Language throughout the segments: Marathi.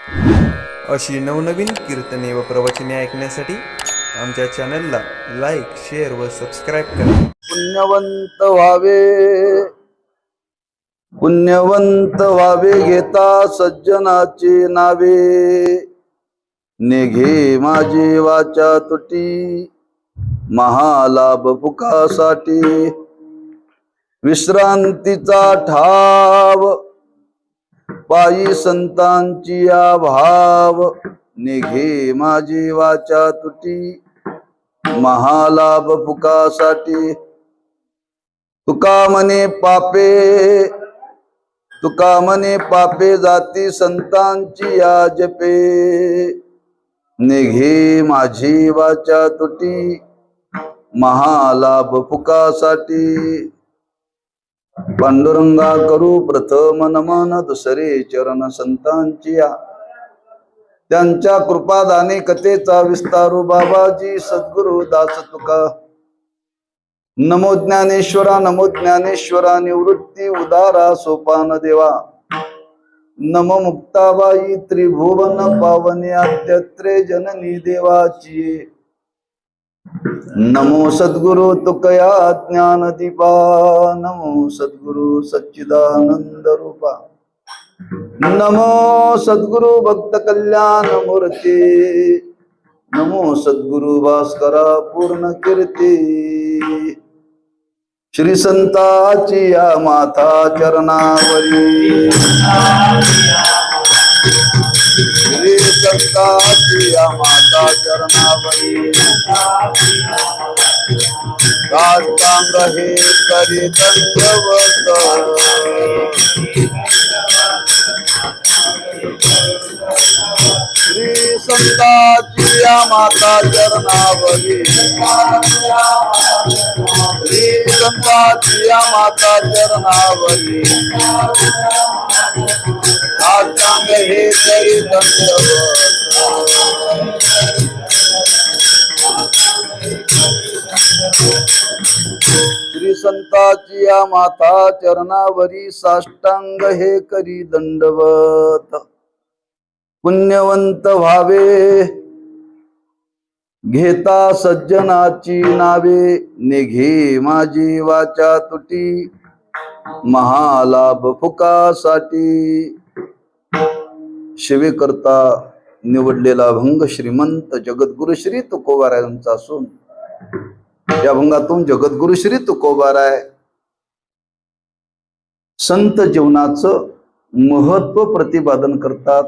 अशी नवनवीन कीर्तने व प्रवचने ऐकण्यासाठी आमच्या चॅनलला लाईक, शेअर व सबस्क्राईब करा. पुण्यवंत व्हावे, पुण्यवंत व्हावे घेता सज्जनाचे नावे. निघे माझी वाचा तुटी, महालाभ फुकासाठी. विश्रांतीचा ठाव, पायी संतांची भाव. निघे माझी वाचा तुटी, महालाभ फुकासाठी. तुका म्हणे पापे, तुका म्हणे पापे जाती संतांची या जपे. निघे माझी वाचा तुटी, महालाभ फुकासाठी. पांडुरंगा करू प्रथम नमन, दुसरे चरण संतांची या. त्यांच्या कृपादाने कथेचा विस्तारू बाबाजी सद्गुरु दास तुका. नमो ज्ञानेश्वरा, नमो ज्ञानेश्वरा, निवृत्ती उदारा सोपान देवा. नमो मुक्ताबाई त्रिभुवन पावने, आद्यत्रे जननी देवाची. नमो सद्गुरु तुकया ज्ञान दीपा, नमो सद्गुरु सच्चिदानंद रूपा. नमो सद्गुरु भक्त कल्याण मूर्ती, नमो सद्गुरु भास्करा पूर्ण कीर्ती. श्री संताची या माता चरणावरी, श्री संताची या माता चरणावरी. साष्टांग हे करी दंडवत, श्री संताची या माता चरणावरी. श्री संताची या माता चरणावरी. साष्टांग हे करी दंडवत. श्री संताची या माता चरणावरी, साष्टांग हे करी दंडवत. पुण्यवंत व्हावे घेता सज्जनाची नावे. निघे माझी वाचा तुटी, महालाभ फुकासाठी. शिवे करता निवडलेला अभंग श्रीमंत जगद्गुरु श्री तुकोबारायांचा असून या अभंगातून जगद्गुरु श्री तुकोबाराय संत जीवनाचं महत्व प्रतिपादन करतात.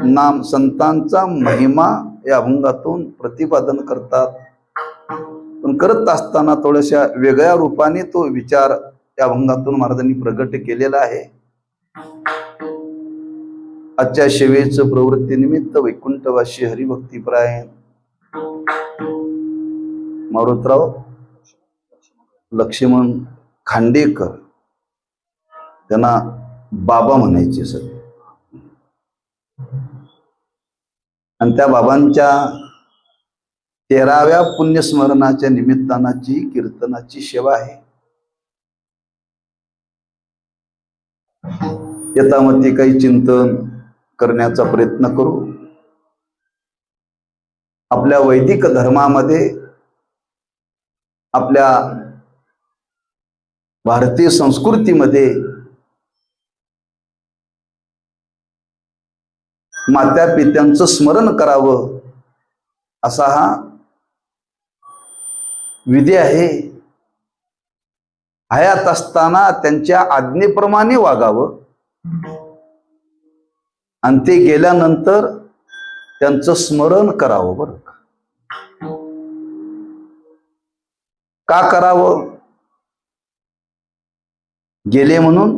नाम संतांचा महिमा या अभंगातून प्रतिपादन करतात. पण करत असताना थोड्याशा वेगळ्या रूपाने तो विचार या अभंगातून महाराजांनी प्रगट केलेला आहे. आजच्या सेवेचं प्रवृत्तीनिमित्त वैकुंठवासी हरिभक्तीपरायण मारुतराव लक्ष्मण खांडेकर, त्यांना बाबा म्हणायचे सर. आणि त्या बाबांच्या 13व्या पुण्यस्मरणाच्या निमित्तानाची कीर्तनाची सेवा आहे. यथामती काही चिंतन करण्याचा प्रयत्न करू. आपल्या वैदिक धर्मामध्ये, आपल्या भारतीय संस्कृतीमध्ये मात्या पित्यांचं स्मरण करावं असा हा विधी आहे. हयात असताना त्यांच्या आज्ञेप्रमाणे वागावं आणि ते गेल्यानंतर त्यांचं स्मरण करावं. बरं का करावं? गेले म्हणून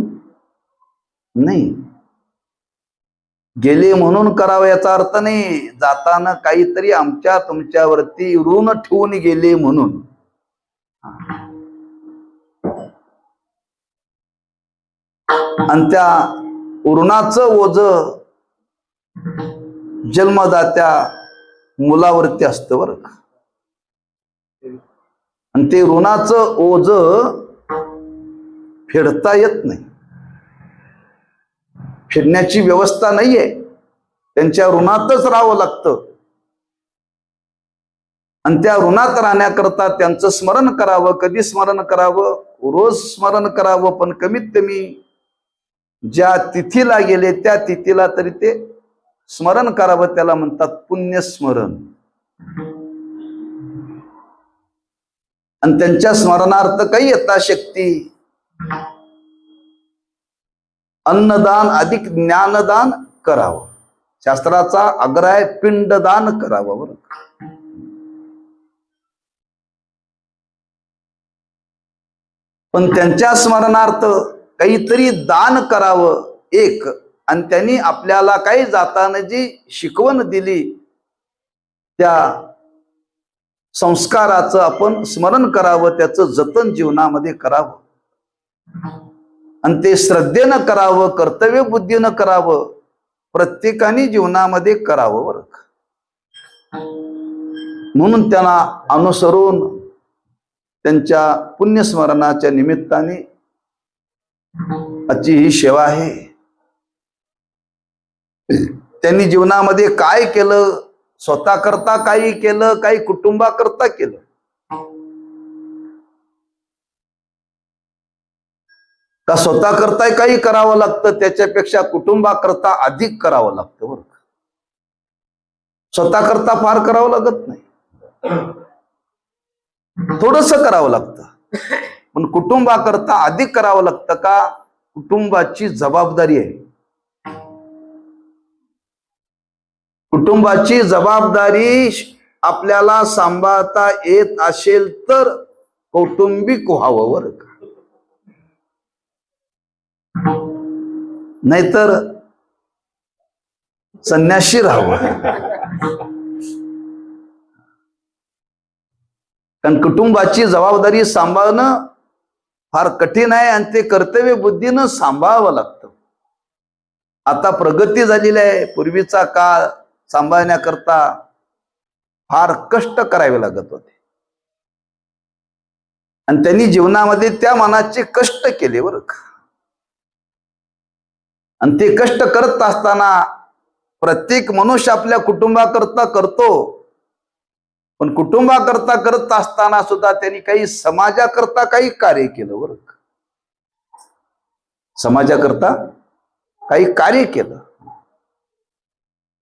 नाही, गेले म्हणून करावं याचा अर्थ नाही. जाताना काहीतरी आमच्या तुमच्यावरती ऋण ठेवून गेले म्हणून. आणि त्या ऋणाचं ओझ जन्मदात्या मुलावरती असतं बरं का. आणि ते ऋणाचं ओझ फेडता येत नाही, फेडण्याची व्यवस्था नाहीये. त्यांच्या ऋणातच राहावं लागतं. आणि त्या ऋणात राहण्याकरता त्यांचं स्मरण करावं. कधी स्मरण करावं? रोज स्मरण करावं. पण कमीत कमी ज्या तिथीला गेले त्या तिथीला तरी ते स्मरण करावं. त्याला म्हणतात पुण्यस्मरण. आणि त्यांच्या स्मरणार्थ काही यथाशक्ती अन्नदान अधिक ज्ञानदान करावं. शास्त्राचा आग्रह आहे पिंडदान करावं. बरं, पण त्यांच्या स्मरणार्थ काहीतरी दान करावं एक. आणि त्यांनी आपल्याला काही जाताना जी शिकवण दिली त्या संस्काराचं आपण स्मरण करावं. त्याचं जतन जीवनामध्ये करावं. आणि ते श्रद्धेनं करावं, कर्तव्य बुद्धीनं करावं. प्रत्येकाने जीवनामध्ये करावं. बरं, म्हणून त्यांना अनुसरून त्यांच्या पुण्यस्मरणाच्या निमित्ताने आजची ही सेवा आहे. त्यांनी जीवनामध्ये काय केलं? स्वतः करता काही केलं, काही कुटुंबाकरता केलं. का स्वतः करता काही करावं लागतं? त्याच्यापेक्षा कुटुंबाकरता अधिक करावं लागतं. बरं, स्वतः करता फार करावं लागत नाही, थोडस करावं लागतं. पण कुटुंबाकरता अधिक करावं लागतं. का? कुटुंबाची जबाबदारी आहे. कुटुंबाची जबाबदारी आपल्याला सांभाळता येत असेल तर कौटुंबिक व्हावं. बरं का? नाहीतर संन्याशी राहावं. कारण कुटुंबाची जबाबदारी सांभाळणं फार कठीण आहे आणि ते कर्तव्य बुद्धीनं सांभाळावं लागतं. आता प्रगती झालेली आहे. पूर्वीचा काळ सांभाळण्याकरता फार कष्ट करावे लागत होते. आणि त्यांनी जीवनामध्ये त्या मानाचे कष्ट केले. बरं का? आणि ते कष्ट करत असताना प्रत्येक मनुष्य आपल्या कुटुंबाकरता करतो. पण कुटुंबाकरता करत असताना सुद्धा त्यांनी काही समाजाकरता काही कार्य केलं. बरं का? समाजाकरता काही कार्य केलं.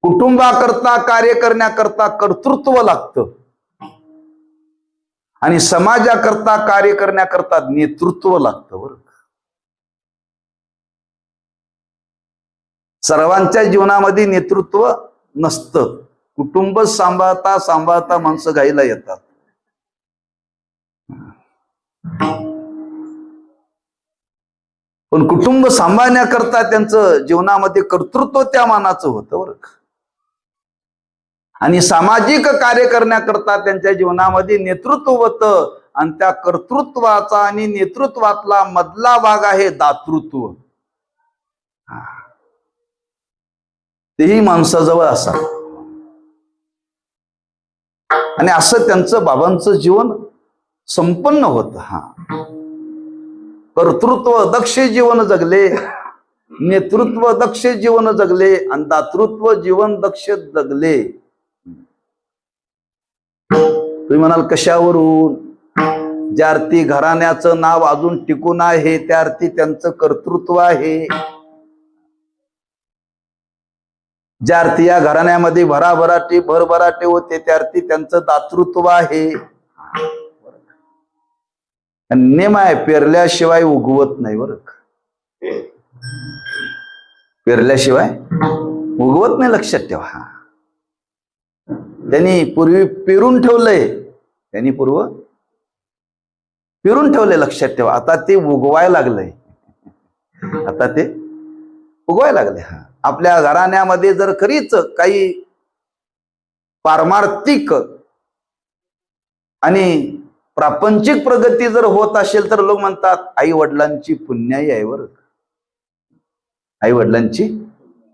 कुटुंबाकरता कार्य करण्याकरता कर्तृत्व लागतं आणि समाजाकरता कार्य करण्याकरता नेतृत्व लागतं. बरं का? सर्वांच्या जीवनामध्ये नेतृत्व नसतं. कुटुंब सांभाळता सांभाळता माणसं घाईला येतात. पण कुटुंब सांभाळण्याकरता त्यांचं जीवनामध्ये कर्तृत्व त्या मानाचं होतं. बरं का? आणि सामाजिक कार्य करण्याकरता त्यांच्या जीवनामध्ये नेतृत्व होतं. आणि त्या कर्तृत्वाचा आणि नेतृत्वातला मधला भाग आहे दातृत्व. तेही माणसाजवळ असावं. आणि असं त्यांचं बाबांचं जीवन संपन्न होत. कर्तृत्व दक्ष जीवन जगले, नेतृत्व दक्ष जीवन जगले आणि दातृत्व जीवन दक्ष जगले. तुम्ही म्हणाल कशावरून? ज्या अर्थी घराण्याचं नाव अजून टिकून आहे त्या अर्थी त्यांचं कर्तृत्व आहे. ज्या अर्थी या घराण्यामध्ये भरभराटे होते त्या अर्थी त्यांचं दातृत्व आहे. नेम आहे पेरल्याशिवाय उगवत नाही. बरं का? पेरल्याशिवाय उगवत नाही, लक्षात ठेवा. त्यांनी पूर्वी पेरून ठेवलंय. लक्षात ठेवा. आता ते उगवायला लागलंय. आपल्या घराण्यामध्ये जर खरीच काही पारमार्थिक आणि प्रापंचिक प्रगती जर होत असेल तर लोक म्हणतात आई वडिलांची पुण्याई आहे. बरं, आई वडिलांची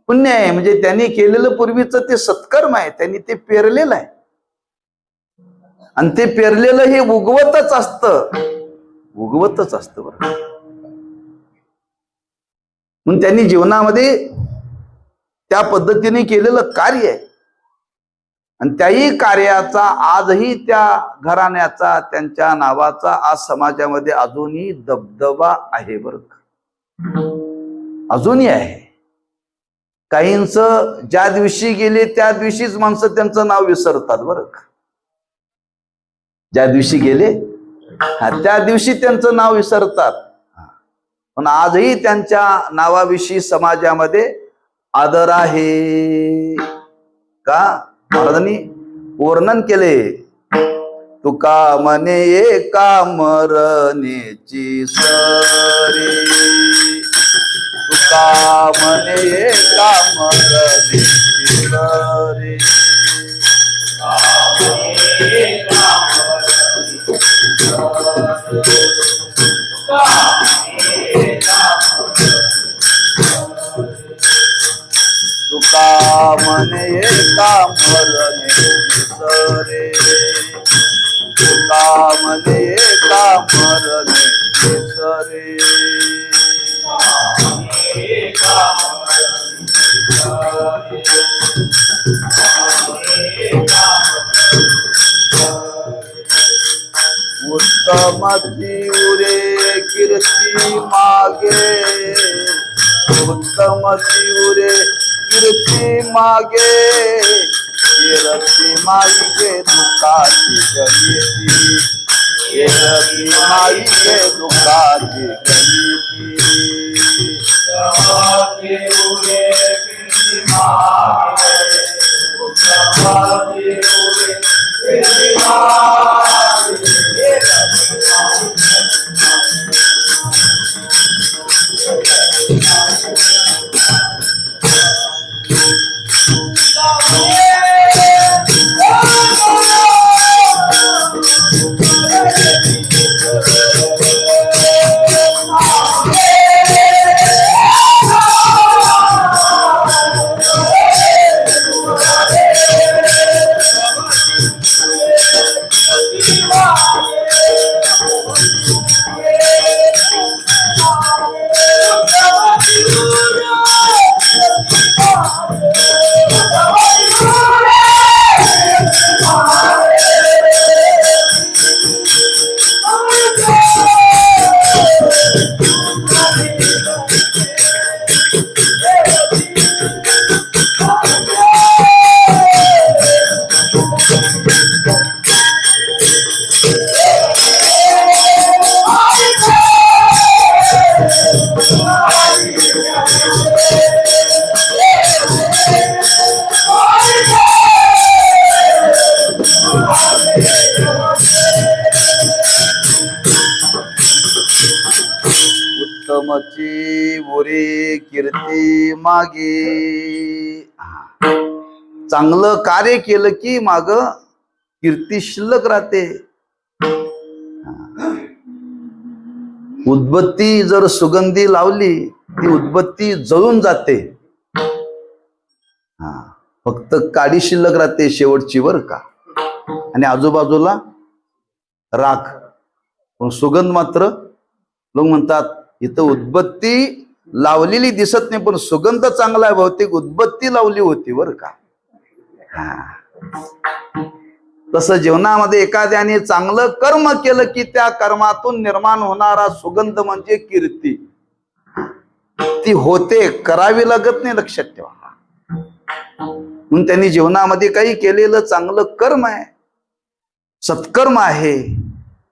पुण्य आहे. म्हणजे त्यांनी केलेलं पूर्वीचं ते सत्कर्म आहे. त्यांनी ते पेरलेलं आहे आणि ते पेरलेलं हे उगवतच असतं. बरं, म्हणून त्यांनी जीवनामध्ये त्या पद्धतीने केलेलं कार्य आहे. आणि त्याही कार्याचा आजही त्या घराण्याचा, त्यांच्या नावाचा आज समाजामध्ये अजूनही दबदबा आहे बरं का, अजूनही आहे. काहींचं ज्या दिवशी गेले त्या दिवशीच माणसं त्यांचं नाव विसरतात बरं का. ज्या दिवशी गेले त्या दिवशी त्यांचं नाव विसरतात. पण आजही त्यांच्या नावाविषयी समाजामध्ये आदर आहे का. महाराजांनी वर्णन केले, तुका म्हणे एका मरणेची सरी, तुका म्हणे एका मरणेची सरी. तुका म्हणे एका मरणे सरे, तुका म्हणे एका मरणे सरे. उत्तमाची उरे कीर्ती मागे, उत्तमाची उरे कीर्ती मागे, कीर्ती मागे दुःखाची गणिती, कीर्ती मागे दुःखाची गणिती. उत्तमाची उरे कीर्ती मागे, उत्तमाची उरे कीर्ती मागे. उत्तमची उरे कीर्ती मागे. चांगलं कार्य केलं की माग कीर्ती शिल्लक राहते. उदबत्ती जर सुगंधी लावली ती उदबत्ती जळून जाते, फक्त काडी शिल्लक राहते शेवटची वर का, आणि आजूबाजूला राख. पण सुगंध मात्र लोक म्हणतात इथं उदबत्ती लावलेली दिसत नाही पण सुगंध चांगला आहे, बहुतेक उदबत्ती लावली होती बर का. तसं जीवनामध्ये एखाद्याने चांगलं कर्म केलं की त्या कर्मातून निर्माण होणारा सुगंध म्हणजे कीर्ती. ती होते, करावी लागत नाही, लक्षात ठेवा. म्हणून त्यांनी जीवनामध्ये काही केलेलं चांगलं कर्म आहे, सत्कर्म आहे,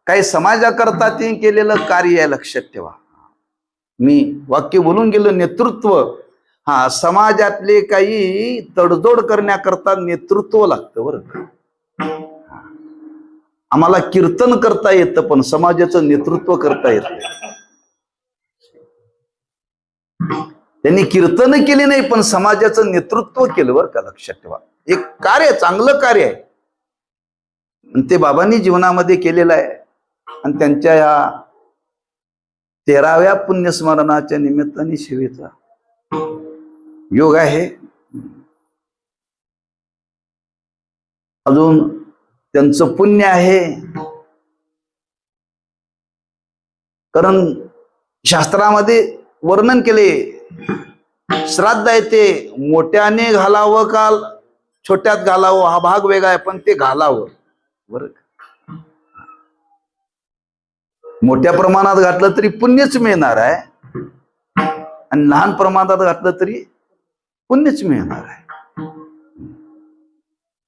काही समाजाकरता ते केलेलं कार्य आहे, लक्षात ठेवा. मी वाक्य बोलून गेलो, नेतृत्व. समाजातले काही तडजोड करण्याकरता नेतृत्व लागतं बरं का. आम्हाला कीर्तन करता येतं पण समाजाचं नेतृत्व करता येत नाही. त्यांनी कीर्तन केली नाही पण समाजाचं नेतृत्व केलं बरं का, लक्षात ठेवा. एक कार्य, चांगलं कार्य आहे, ते बाबांनी जीवनामध्ये केलेलं आहे. आणि त्यांच्या या 13व्या पुण्यस्मरणाच्या निमित्ताने सेवेचा योग आहे. अजून त्यांचं पुण्य आहे, कारण शास्त्रामध्ये वर्णन केले श्राद्ध आहे ते मोठ्याने घालावं का छोट्यात घालावं हा भाग वेगळा आहे, पण ते घालावं बरं का. मोठ्या प्रमाणात घातलं तरी पुण्यच मिळणार आहे आणि लहान प्रमाणात घातलं तरी पुण्यच मिळणार आहे.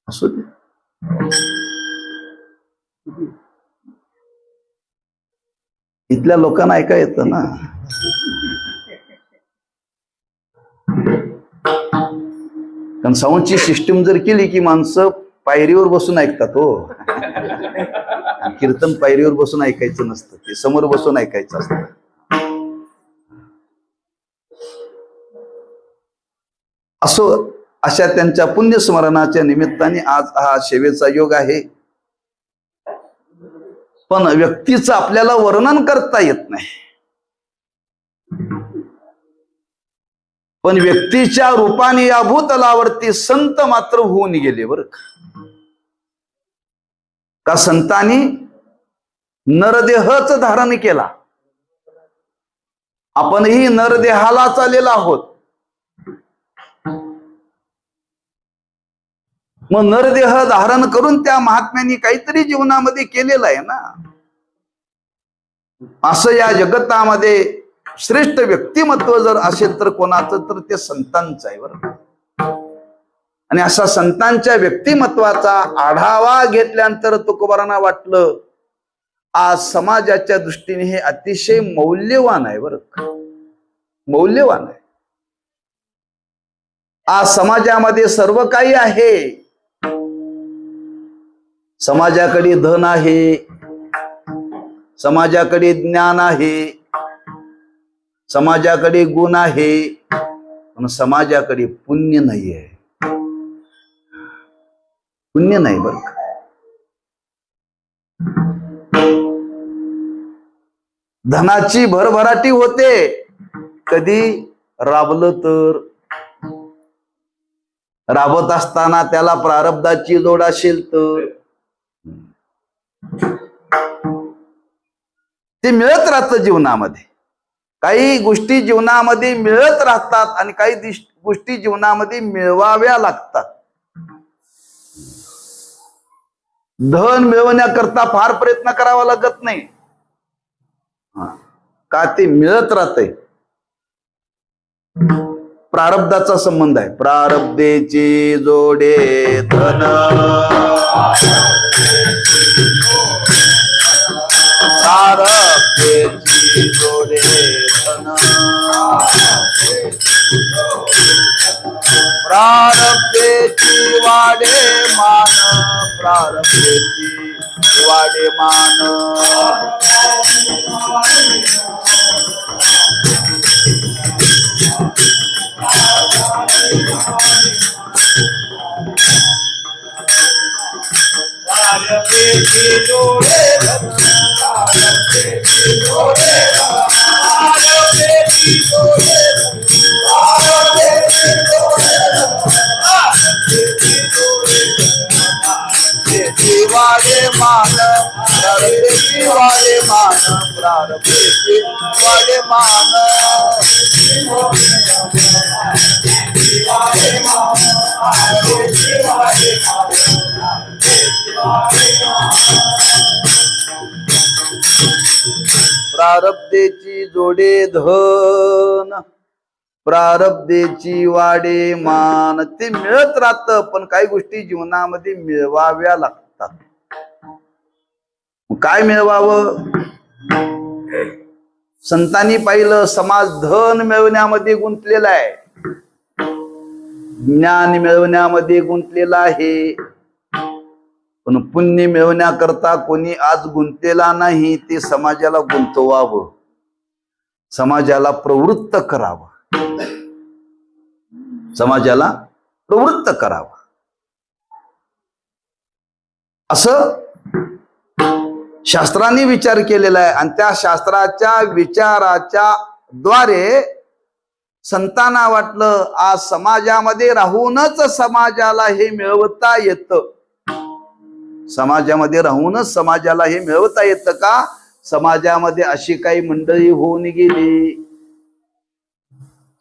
असू दे. इथल्या लोकांना ऐका येतं ना. कारण साऊंडची सिस्टीम जर केली की माणसं पायरीवर बसून ऐकतात हो. कीर्तन पायरीवर बसून ऐकायचं नसतं, ते समोर बसून ऐकायचं असतं. असो, अशा त्यांच्या पुण्यस्मरणाच्या निमित्ताने आज हा सेवेचा योग आहे. पण व्यक्तीचं आपल्याला वर्णन करता येत नाही, पण व्यक्तीच्या रूपाने या भूतलावरती संत मात्र होऊन गेले बरं का. संतांनी नरदेहच धारण केला. आपणही नरदेहाला चाललेलो आहोत. मग नरदेह धारण करून त्या महात्म्यांनी काहीतरी जीवनामध्ये केलेलं आहे ना. असं या जगतामध्ये श्रेष्ठ व्यक्तिमत्व जर असेल तर कोणाचं, तर ते संतांचं आहे बरं. आणि अशा संतांच्या व्यक्तिमत्वाचा आढावा घेतल्यानंतर तुकोबारांना वाटलं आज समाजाच्या दृष्टीने हे अतिशय मौल्यवान आहे बरं, मौल्यवान आहे. आज समाजामध्ये सर्व काही आहे. समाजाकडे धन आहे, समाजाकडे ज्ञान आहे, समाजाकडे गुण आहे, पण समाजाकडे पुण्य नाही आहे. पुण्य नाही बरं का. धनाची भरभराटी होते कधी राबलं तर. राबत असताना त्याला प्रारब्धाची जोड असेल तर ते मिळत राहतं जीवनामध्ये. काही गोष्टी जीवनामध्ये मिळत राहतात आणि काही गोष्टी जीवनामध्ये मिळवाव्या लागतात. धन मिळवण्याकरता फार प्रयत्न करावा लागत नाही का, ते मिळत राहतंय. प्रारब्धाचा संबंध आहे. प्रारब्धेची जोडे धन, प्रारब्धेची जोडे धन, प्रारब्धेची वाडे मान, प्रारब्धेची वाडे मान. वाडे मान, प्रारब्धेची वाडे मान, प्रारब्धेची वाडे मान. प्रारब्धेची जोडे धन, प्रारब्धेची वाडे मान. ते मिळत राहतं, पण काही गोष्टी जीवनामध्ये मिळवाव्या लागतात. काय मिळवावं? संतांनी पाहिलं समाज धन मिळवण्यामध्ये गुंतलेला आहे, ज्ञान मिळवण्यामध्ये गुंतलेला आहे, पण पुण्य मिळवण्याकरता कोणी आज गुंतलेला नाही. ते समाजाला गुंतवावं, समाजाला प्रवृत्त करावं, समाजाला प्रवृत्त करावं. असं शास्त्रांनी विचार केलेला आहे. आणि त्या शास्त्राच्या विचाराच्या द्वारे संतांना वाटलं आज समाजामध्ये राहूनच समाजाला हे मिळवता येतं. समाजामध्ये राहूनच समाजाला हे मिळवता येतं का? समाजामध्ये अशी काही मंडळी होऊन गेली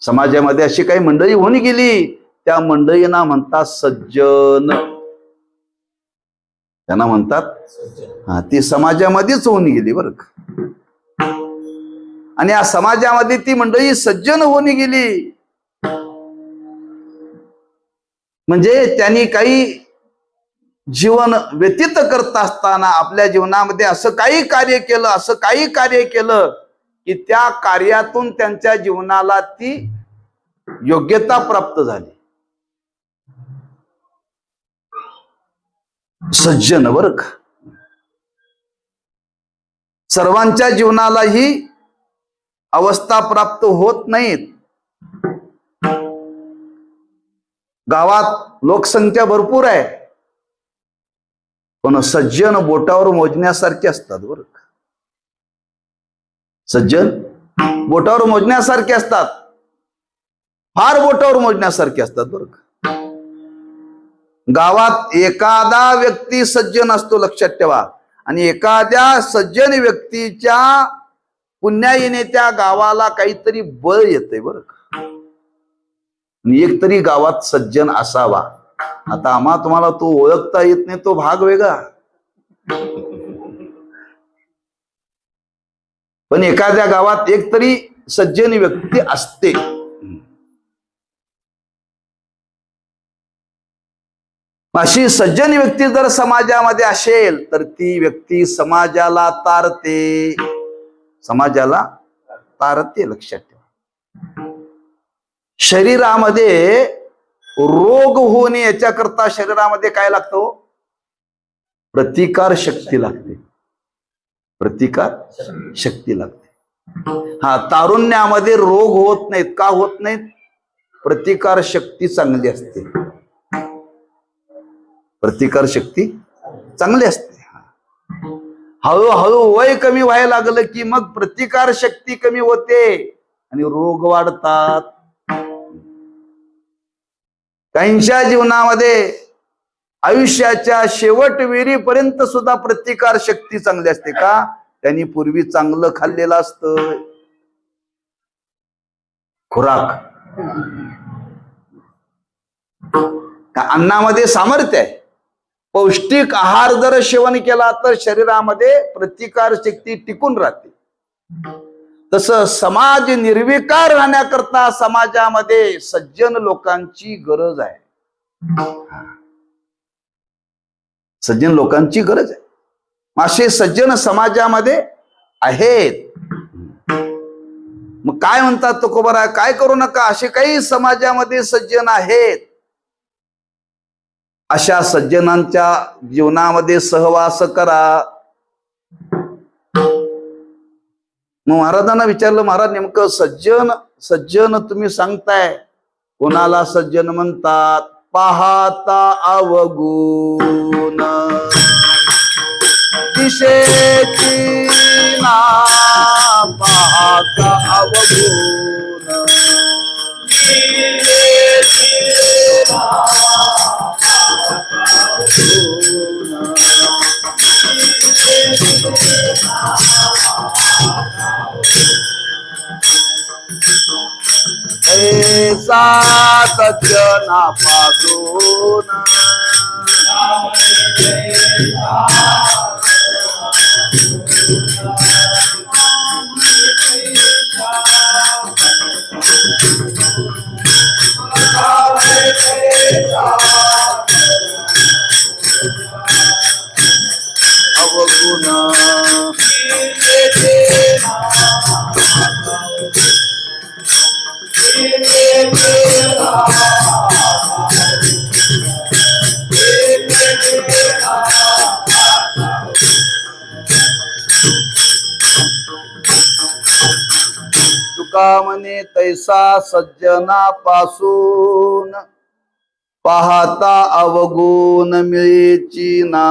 समाजामध्ये अशी काही मंडळी होऊन गेली, त्या मंडळींना म्हणतात सज्जन. त्यांना म्हणतात हा, ती समाजामध्येच होऊन गेली बरं का. आणि या समाजामध्ये ती मंडळी सज्जन होऊन गेली म्हणजे त्यांनी काही जीवन व्यतीत करत असताना आपल्या जीवनामध्ये असं काही कार्य केलं की त्या कार्यातून त्यांच्या जीवनाला ती योग्यता प्राप्त झाली. सज्जन बरं का. सर्वांच्या जीवनाला ही अवस्था प्राप्त होत नाहीत. गावात लोकसंख्या भरपूर आहे, पण सज्जन बोटावर मोजण्यासारखे असतात बरं का. सज्जन बोटावर मोजण्यासारखे असतात, फार बोटावर मोजण्यासारखे असतात बरं का. गावात एखादा व्यक्ती सज्जन असतो, लक्षात ठेवा. आणि एखाद्या सज्जन व्यक्तीच्या पुण्याईने त्या गावाला काहीतरी बळ येते बरं का. एक तरी गावात सज्जन असावा. आता आम्हा तुम्हाला तो ओळखता येत नाही, तो भाग वेगळा. पण एखाद्या गावात एक तरी सज्जन व्यक्ती असते. अशी सज्जन व्यक्ती जर समाजामध्ये असेल तर ती व्यक्ती समाजाला तारते. समाजाला तारते, लक्षात ठेवा. शरीरामध्ये रोग होऊ नये याच्याकरता शरीरामध्ये काय लागतो? प्रतिकार शक्ती लागते. प्रतिकार शक्ती लागते. हा, तारुण्यामध्ये रोग होत नाहीत. का होत नाहीत? प्रतिकार शक्ती चांगली असते. प्रतिकार शक्ती चांगली असते. हळूहळू वय कमी व्हायला लागलं की मग प्रतिकार शक्ती कमी होते आणि रोग वाढतात. काहींच्या जीवनामध्ये आयुष्याच्या शेवटवेळीपर्यंत सुद्धा प्रतिकार शक्ती चांगली असते. का? त्यांनी पूर्वी चांगलं खाल्लेलं असतं. खुराक, अन्नामध्ये सामर्थ्य आहे. पौष्टिक आहार जर सेवन केला तर शरीरामध्ये प्रतिकार शक्ती टिकून राहते. तसं समाज निर्विकार राहण्याकरता समाजामध्ये सज्जन लोकांची गरज आहे. सज्जन लोकांची गरज आहे. असे सज्जन समाजामध्ये आहेत. मग काय म्हणतात तुकोबा, काय करू नका, असे काही समाजामध्ये सज्जन आहेत. अशा सज्जनांच्या जीवनामध्ये सहवास करा. मग महाराजांना विचारलं, महाराज नेमकं सज्जन तुम्ही सांगताय, कोणाला सज्जन म्हणतात? पाहता अवगुण दिशेची ना, पाहता अवगुण ऐसा सज्जनापासून अवगुण तुका म्हणे तैसा सज्जनापासून पाहता अवगुण मिळेची ना.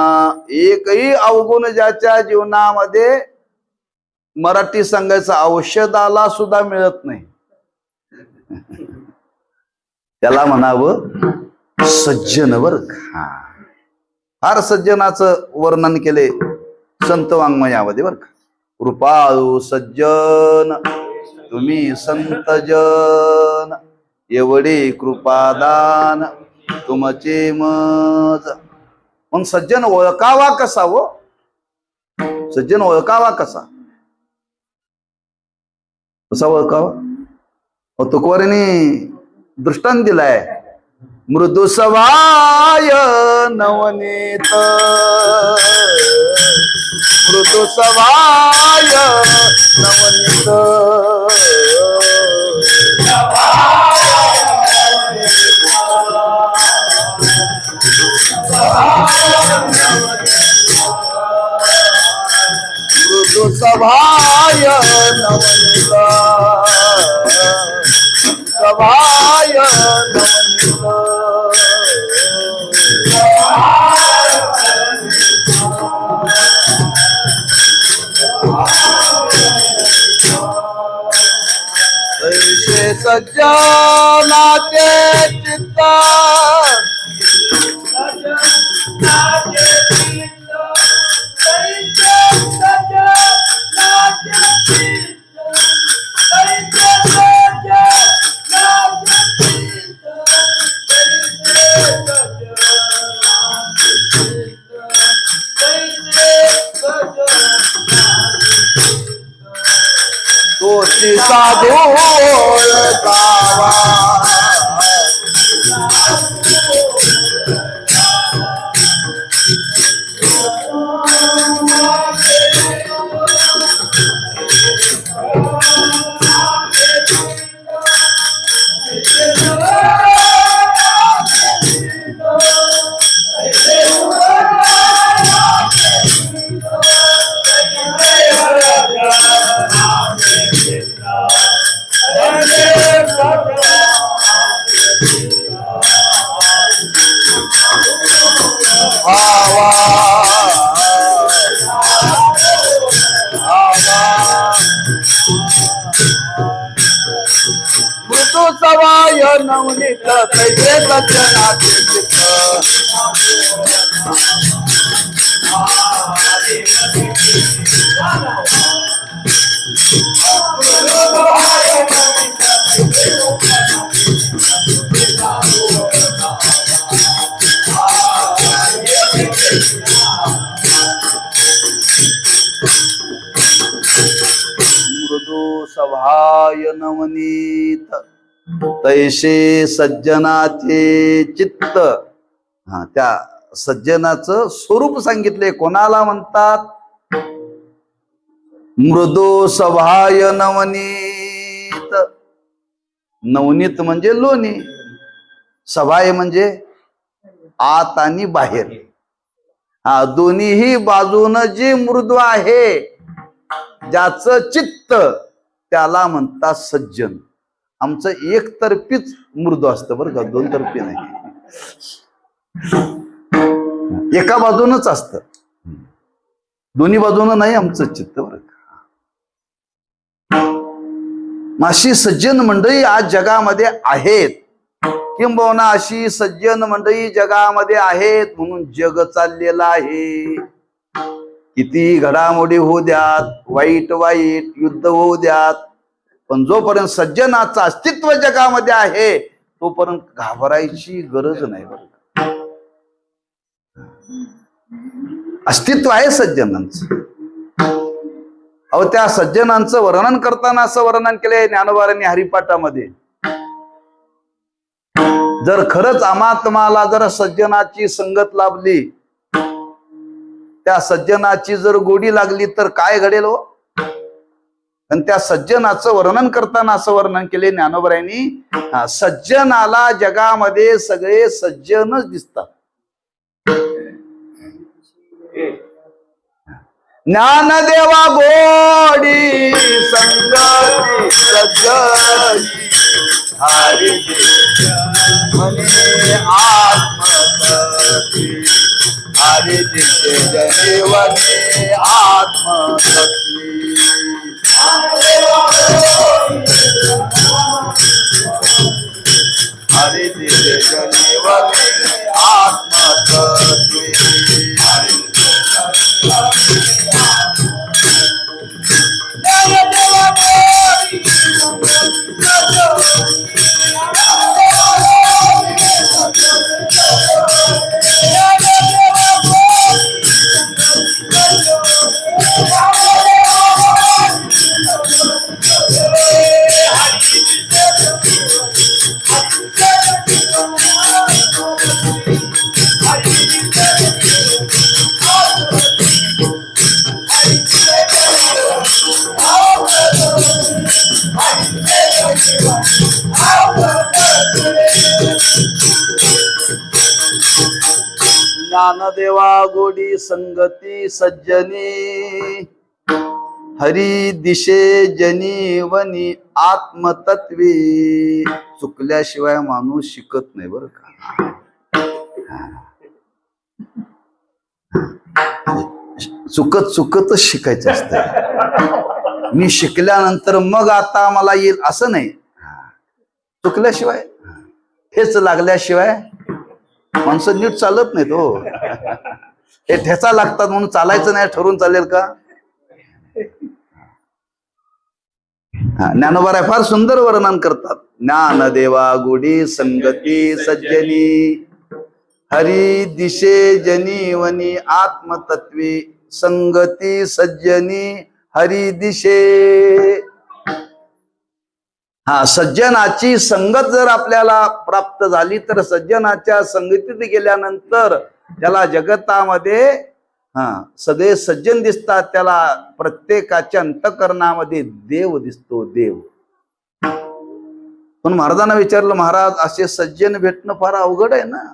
एकही अवगुण ज्याच्या जीवनामध्ये मराठी सांगायचं औषधाला सुद्धा मिळत नाही, त्याला म्हणावं सज्जन. बर का, फार सज्जनाचं वर्णन केले संत वाङ्मयामध्ये बर का. कृपाळू सज्जन तुम्ही संत जन, एवढे कृपादान तुमचे मज. मग सज्जन ओळखावा कसा हो? सज्जन ओळखावा कसा? कसा ओळखावा? तुकोबारांनी दृष्टांत दिलाय. मृदू सवाय नवनीत, मृदू सवाय नवनीत, मृदू सभाय नवनीत, सभाय नवनीत. ऐसे सज्जनाचे चित्त, तोची साधू ओळखावा. मृदू सवाय नवनीत, तैसे सज्जनाचे चित्त. मृदू सभाय नवनीत, तैसे सज्जनाचे चित्त. हा, त्या सज्जनाचं स्वरूप सांगितले. कोणाला म्हणतात? मृदू सभाय नवनीत. नवनीत म्हणजे लोणी, सभाय म्हणजे आत आणि बाहेर. हा, दोन्हीही बाजून जे मृदू आहे, ज्याचं चित्त, त्याला म्हणतात सज्जन. आमचं एकतर्फीच मृदू असतं बरं का, दोन तर्फी नाही. एका बाजूनच असतं, दोन्ही बाजूनं नाही आमचं चित्त बरं का. अशी सज्जन मंडळी आज जगामध्ये आहेत, किंबहुना अशी सज्जन मंडळी जगामध्ये आहेत म्हणून जग चाललेलं आहे. किती घडामोडी होऊ द्यात, वाईट वाईट युद्ध होऊ द्यात, पण जोपर्यंत सज्जनाचं अस्तित्व जगामध्ये आहे तोपर्यंत घाबरायची गरज नाही बरं. अस्तित्व आहे सज्जनांचं. अहो, त्या सज्जनांचं वर्णन करताना असं वर्णन केलंय ज्ञानोबारांनी हरिपाठामध्ये. जर खरंच अमात्माला जर सज्जनाची संगत लाभली, त्या सज्जनाची जर गोडी लागली तर काय घडेल हो. आणि त्या सज्जनाचं वर्णन करताना असं वर्णन केले ज्ञानोबारांनी, सज्जनाला जगामध्ये सगळे सज्जनच दिसतात. ज्ञानदेवा गोडी संगती सज्जनी, हरी म्हणे आत्मसती, हरी दिसे जनीवने आत्मसती. हरी दिसे जनीवने आत्मसती. ज्ञानदेवा गोडी संगती सज्जनी हरी दिशे जनी वनी आत्मतत्वी. चुकल्याशिवाय माणूस शिकत नाही बरं का. चुकतच शिकायचं असतं. मी शिकल्यानंतर मग आता मला येईल असं नाही. चुकल्याशिवाय हेच लागल्याशिवाय माणसं नीट चालत नाहीत हो. हे ठेचा लागतात म्हणून चालायचं नाही ठरवून चालेल का. ज्ञानोबा फार सुंदर वर्णन करतात. ज्ञानदेवा गुढी संगती सज्जनी हरी दिशे जनी वनी आत्मतत्वी. संगती सज्जनी हरी दिशे. सज्जनाची संगत जर आपल्याला प्राप्त झाली तर सज्जनाच्या संगतीत गेल्यानंतर त्याला जगतामध्ये सगळे सज्जन दिसतात. त्याला प्रत्येकाच्या अंतःकरणामध्ये देव दिसतो, देव. पण महाराजांना विचारलं, महाराज असे सज्जन भेटणं फार अवघड आहे ना.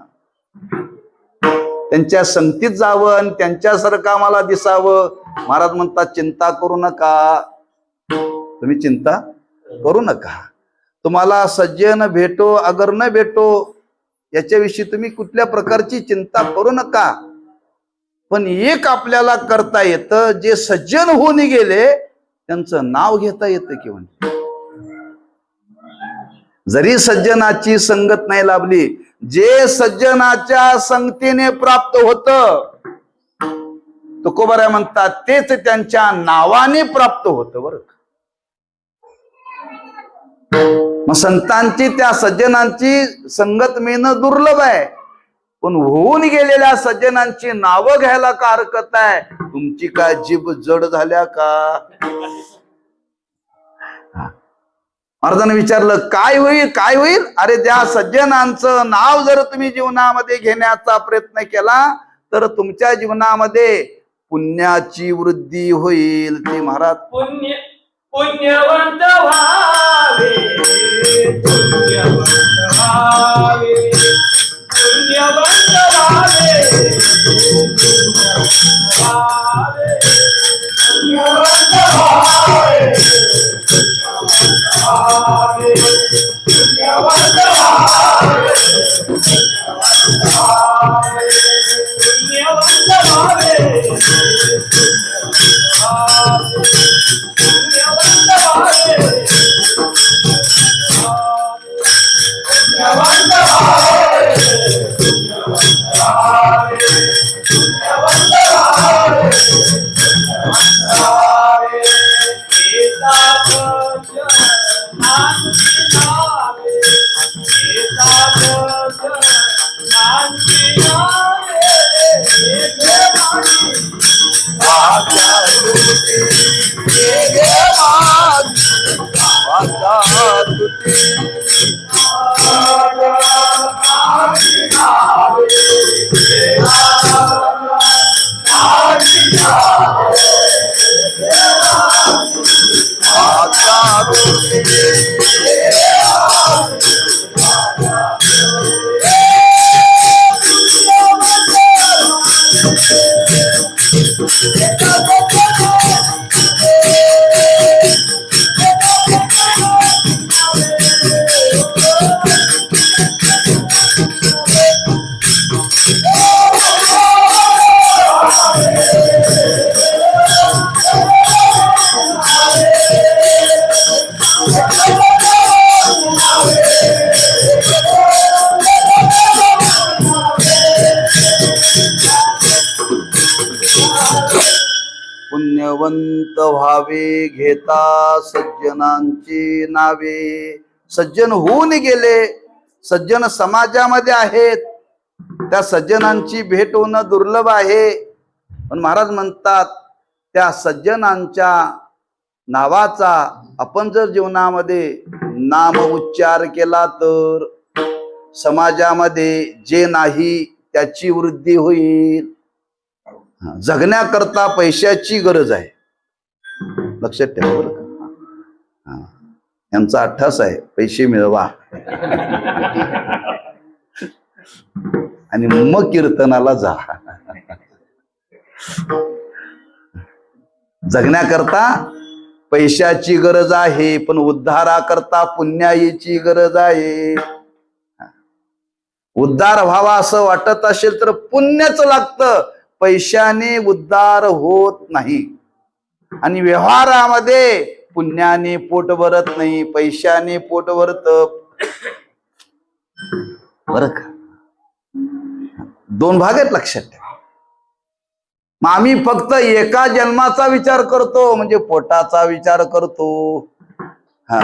त्यांच्या संगतीत जावं आणि त्यांच्यासारखं मला दिसावं. महाराज म्हणतात चिंता करू नका. तुम्ही चिंता करू नका. तुम्हाला सज्जन भेटो अगर न भेटो याच्याविषयी तुम्ही कुठल्या प्रकारची चिंता करू नका. पण एक आपल्याला करता येतं, जे सज्जन होऊन गेले त्यांचं नाव घेता येतं. किंवा जरी सज्जनाची संगत नाही लाभली, जे सज्जनाच्या संगतीने प्राप्त होत तुकोबाराय म्हणतात तेच त्यांच्या नावाने प्राप्त होत बरं. मग संतांची त्या सज्जनांची संगत मिळणं दुर्लभ आहे. पण होऊन गेलेल्या सज्जनांची नावं घ्यायला का हरकत आहे. तुमची काय जीभ जड झाल्या का. महाराजांनी विचारलं काय होईल काय होईल. अरे त्या सज्जनांचं नाव जर तुम्ही जीवनामध्ये घेण्याचा प्रयत्न केला तर तुमच्या जीवनामध्ये पुण्याची वृद्धी होईल. ते महाराज पुण्यवंत व्हावे, पुण्यवंत व्हावे, पुण्यवंत व्हावे, पुण्यवंत व्हावे, पुण्यवंत व्हावे, पुण्यवंत व्हावे, पुण्यवंत व्हावे. पुण्यवंत व्हावे घेता सज्जनांची नावे. सज्जन होऊन गेले, सज्जन समाजामध्ये आहेत, त्या सज्जनांची भेट होणं दुर्लभ आहे. पण महाराज म्हणतात त्या सज्जनांच्या नावाचा आपण जर जीवनामध्ये नाम उच्चार केला तर समाजामध्ये जे नाही त्याची वृद्धी होईल. जगण्याकरता पैशाची गरज आहे, लक्षात ठेवा बरं का. यांचा अट्ठास आहे पैसे मिळवा. आणि मग कीर्तनाला जा. जगण्याकरता पैशाची गरज आहे, पण उद्धाराकरता पुण्याईची गरज आहे. उद्धार व्हावा असं वाटत असेल तर पुण्यच लागतं. पैशाने उद्धार होत नाही. आणि व्यवहारामध्ये पुण्याने पोट भरत नाही, पैशाने पोट भरत. बरं का? दोन भाग आहेत, लक्षात ठेवा. मग आम्ही फक्त एका जन्माचा विचार करतो, म्हणजे पोटाचा विचार करतो.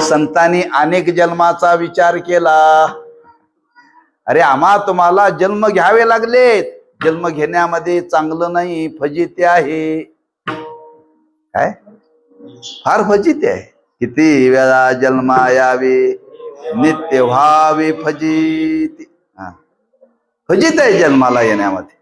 संतांनी अनेक जन्माचा विचार केला. अरे आम्हा तुम्हाला जन्म घ्यावे लागलेत. जन्म घेण्यामध्ये चांगलं नाही, फजिती आहे. काय फार फजिती आहे. किती वेळा जन्मा यावे, नित्य व्हावे फजिती. फजित आहे जन्माला येण्यामध्ये.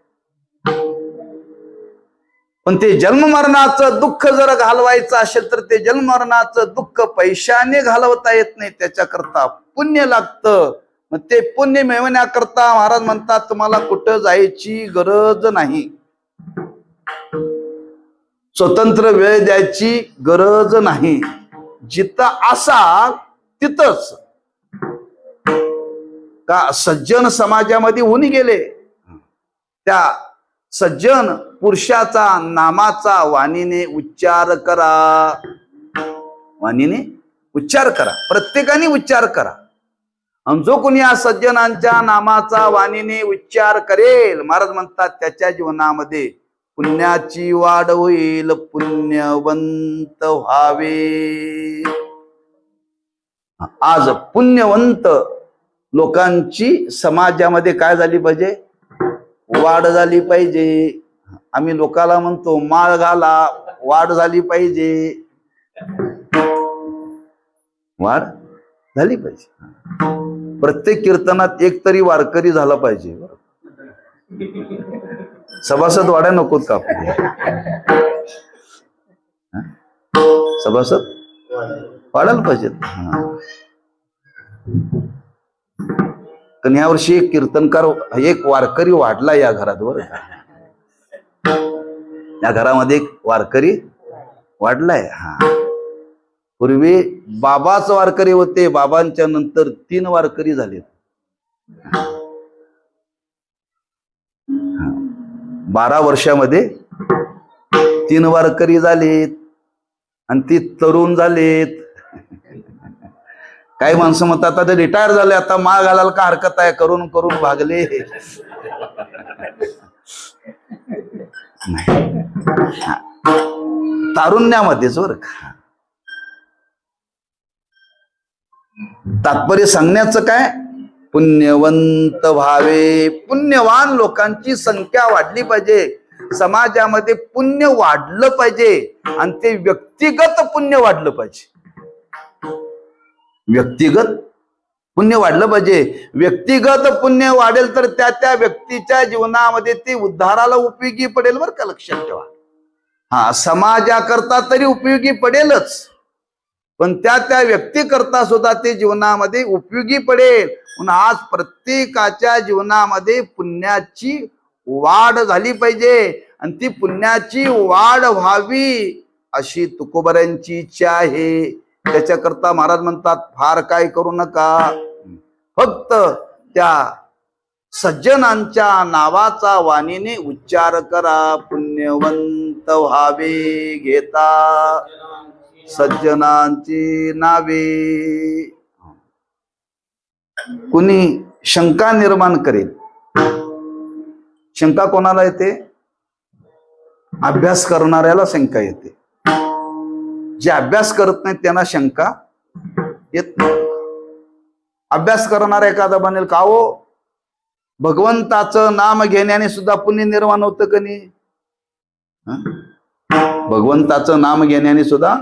पण ते जन्म मरणाचं दुःख जर घालवायचं असेल तर ते जन्म मरणाचं दुःख पैशाने घालवता येत नाही. त्याच्याकरता पुण्य लागतं. मग ते पुण्य मिळवण्याकरता महाराज म्हणतात तुम्हाला कुठं जायची गरज नाही. स्वतंत्र वेळ द्यायची गरज नाही. जिथं असाल तिथंच. का सज्जन समाजामध्ये होऊन गेले, त्या सज्जन पुरुषाचा नामाचा वाणीने उच्चार करा. वाणीने उच्चार करा, प्रत्येकाने उच्चार करा. आणि जो कोणी या सज्जनांच्या नामाचा वाणीने उच्चार करेल, महाराज म्हणतात त्याच्या जीवनामध्ये पुण्याची वाढ होईल, पुण्यवंत व्हावे. आज पुण्यवंत लोकांची समाजामध्ये काय झाली पाहिजे? वाढ झाली पाहिजे. आम्ही लोकाला म्हणतो माळ घाला, वाढ झाली पाहिजे. वाढ झाली पाहिजे. प्रत्येक कीर्तनात एक तरी वारकरी झाला पाहिजे. सभासद वाड्या नकोत का आपले? सभासद वाढायला पाहिजेत. पण या वर्षी एक कीर्तनकार, एक वारकरी वाढला या घरात. बरं, या घरामध्ये एक वारकरी वाढलाय. पूर्वी बाबाच वारकरी होते, बाबांच्या नंतर 3 वारकरी झालेत. 12 वर्षामध्ये 3 वारकरी झालेत. आणि ती तरुण झालेत. काही माणसं म्हणतात आता ते रिटायर झाले, आता माळ घालायला का हरकत आहे, करून करून भागले. तारुण्यामध्येच बरं का. तात्पर्य सांगण्याचं काय? पुण्यवंत व्हावे. पुण्यवान लोकांची संख्या वाढली पाहिजे. समाजामध्ये पुण्य वाढलं पाहिजे. आणि ते व्यक्तिगत पुण्य वाढलं पाहिजे. व्यक्तिगत पुण्य वाढलं पाहिजे. व्यक्तिगत पुण्य वाढेल तर त्या त्या व्यक्तीच्या जीवनामध्ये ते उद्धाराला उपयोगी पडेल. बरं का, लक्षात ठेवा. समाजाकरता तरी उपयोगी पडेलच, पण त्या त्या व्यक्तीकरता सुद्धा ते जीवनामध्ये उपयोगी पडेल. म्हणून आज प्रत्येकाच्या जीवनामध्ये पुण्याची वाढ झाली पाहिजे. आणि ती पुण्याची वाढ व्हावी अशी तुकोबऱ्यांची इच्छा आहे. त्याच्याकरता महाराज म्हणतात फार काय करू नका, फक्त त्या सज्जनांच्या नावाचा वाणीने उच्चार करा. पुण्यवंत व्हावे घेता सज्जनांची नावे. कुणी शंका निर्माण करेल. शंका कोणाला येते? अभ्यास करणाऱ्याला शंका येते. जे अभ्यास करत नाही त्यांना शंका येत नाही. अभ्यास करणारा एखादा बनेल का हो, भगवंताचं नाम घेण्याने सुद्धा पुण्य निर्माण होतं का नाही? भगवंताचं नाम घेण्याने सुद्धा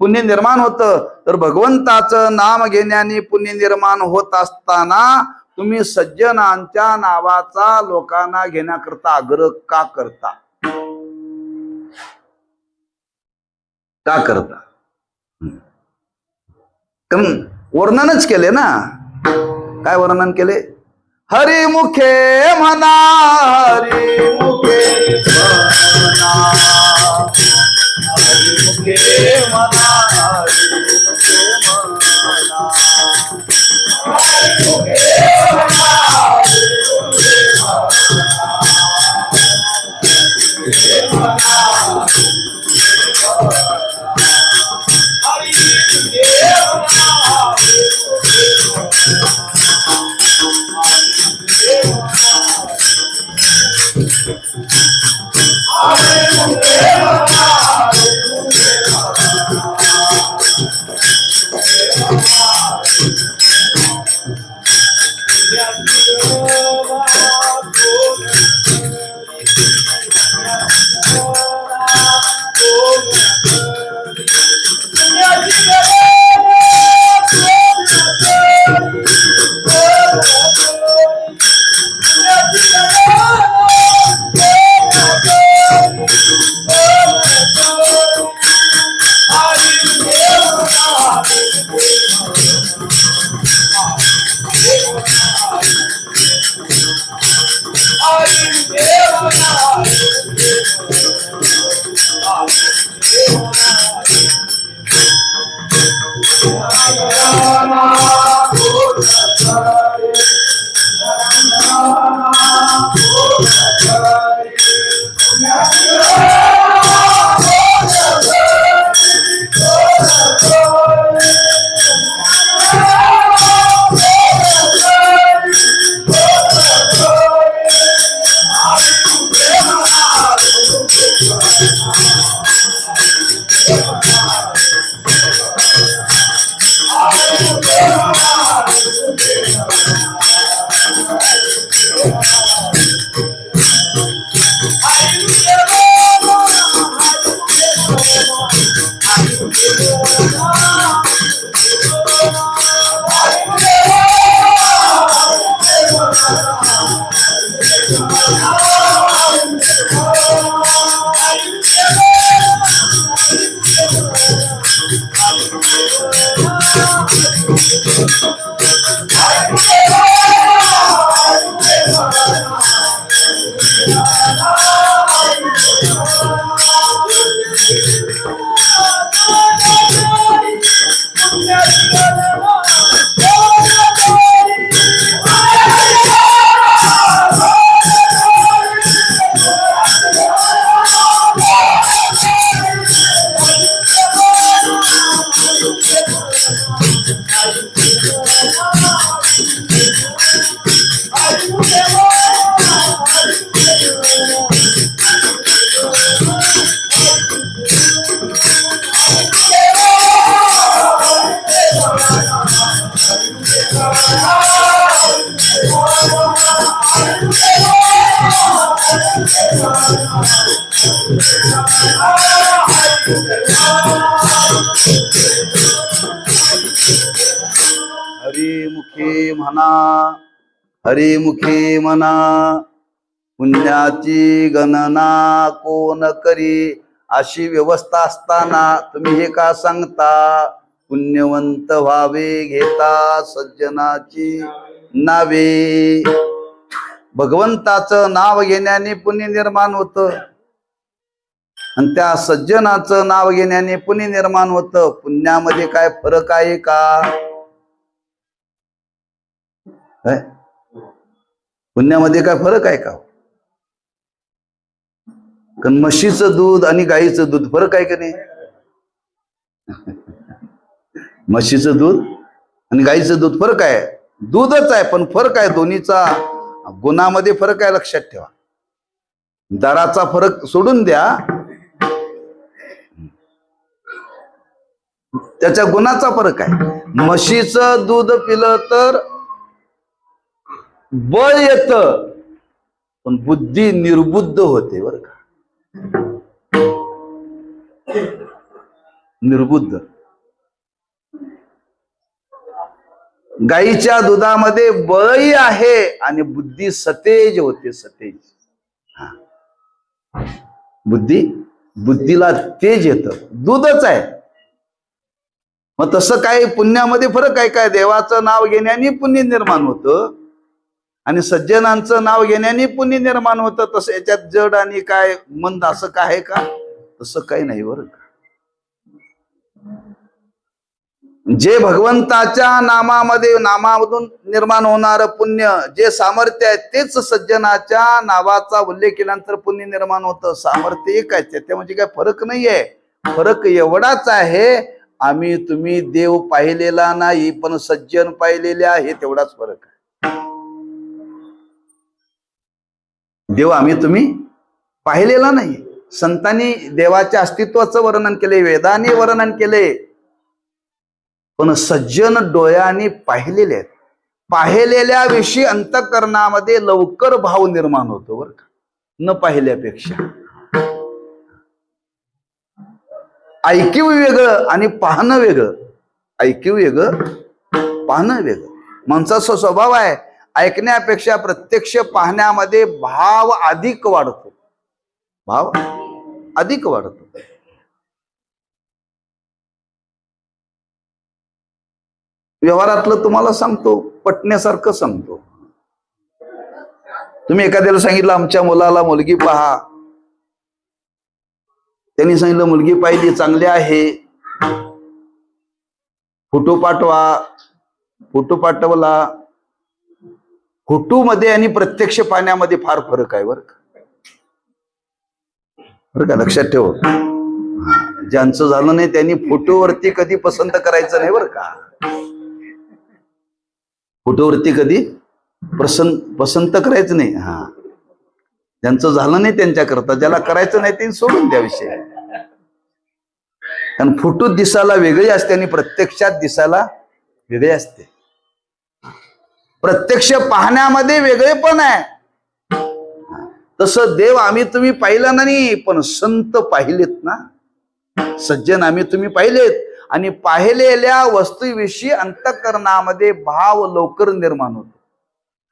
पुण्य निर्माण होतं. तर भगवंताचं नाम घेण्याने पुण्य निर्माण होत असताना तुम्ही सज्जनांच्या नावाचा लोकांना घेण्याकरता आग्रह का करता? का करता? कारण वर्णनच केले ना. काय वर्णन केले? हरिमुखे म्हणा, हरिमुखे म्हणा, हरिमुखे म्हणा, हरिमुखे म्हणा, हरिमुखे म्हणा, हरिमुखे म्हणा, पुण्याची गणना कोण करी. अशी व्यवस्था असताना तुम्ही हे का सांगता, पुण्यवंत व्हावे घेता सज्जनाची नावे. भगवंताचं नाव घेण्याने पुण्य निर्माण होतं आणि त्या सज्जनाचं नाव घेण्याने पुण्य निर्माण होतं. पुण्यामध्ये काय फरक आहे का? पुण्यामध्ये काय फरक आहे का? कारण म्हशीचं दूध आणि गाईचं दूध फरक आहे का नाही? म्हशीचं दूध आणि गाईचं दूध फरक आहे, दूधच आहे पण फरक आहे. दोन्हीचा गुणामध्ये फरक आहे, लक्षात ठेवा. दराचा फरक सोडून द्या, त्याच्या गुणाचा फरक आहे. म्हशीचं दूध पिलं तर बळ येत पण बुद्धी निर्बुद्ध होते बर का, निर्बुद्ध. गाईच्या दुधामध्ये बळही आहे आणि बुद्धी सतेज होते, सतेज. बुद्धीला तेज येतं, दूधच आहे. मग तसं काय पुण्यामध्ये फरक आहे काय? देवाचं नाव घेण्याने पुण्य निर्माण होतं आणि सज्जनांचं नाव घेण्याने पुण्य निर्माण होतं. तसं याच्यात जड आणि काय मंद असं काय आहे का? तसं काही नाही बरं का. जे भगवंताच्या नामामधून निर्माण होणार पुण्य, जे सामर्थ्य आहे, तेच सज्जनाच्या नावाचा उल्लेख केल्यानंतर पुण्य निर्माण होतं. सामर्थ्य एक आहे, त्या म्हणजे काय फरक नाहीये. फरक एवढाच आहे, आम्ही तुम्ही देव पाहिलेला नाही, पण सज्जन पाहिलेले आहे, तेवढाच फरक आहे. देव आम्ही तुम्ही पाहिलेला नाही. संतांनी देवाच्या अस्तित्वाचं वर्णन केले, वेदाने वर्णन केले, पण सज्जन डोळ्यांनी पाहिलेले आहेत. पाहिलेल्या विषयी अंतःकरणामध्ये लवकर भाव निर्माण होतो बरं का, न पाहिल्यापेक्षा. ऐकीव वेगळं आणि पाहणं वेगळं. ऐकीव वेगळं, पाहणं वेगळं. माणसाचा स्वभाव आहे, ऐकण्यापेक्षा प्रत्यक्ष पाहण्यामध्ये भाव अधिक वाढतो. भाव अधिक वाढतो. व्यवहारातलं तुम्हाला सांगतो, पटण्यासारखं सांगतो. तुम्ही एखाद्याला सांगितलं आमच्या मुलाला मुलगी पहा, त्यांनी सांगितलं मुलगी पाहिली, चांगली आहे, फोटो पाठवा. फोटो पाठवला. फोटो मध्ये आणि प्रत्यक्ष पाहण्यामध्ये फार फरक आहे बरं का. बरं का, लक्षात ठेव. ज्यांचं झालं नाही त्यांनी फोटोवरती कधी पसंत करायचं नाही बरं का. फोटोवरती कधी पसंत करायचं नाही. ज्यांचं झालं नाही त्यांच्याकरता, ज्याला करायचं नाही ते सोडून द्या विषय. कारण फोटो दिसायला वेगळी असते आणि प्रत्यक्षात दिसायला वेगळी असते. प्रत्यक्ष पाहण्यामध्ये वेगळे पण आहे. तसं देव आम्ही तुम्ही पाहिलं नाही, पण संत पाहिलेत ना. सज्जन आम्ही तुम्ही पाहिलेत, आणि पाहिलेल्या वस्तूविषयी अंतःकरणामध्ये भाव लवकर निर्माण होतो.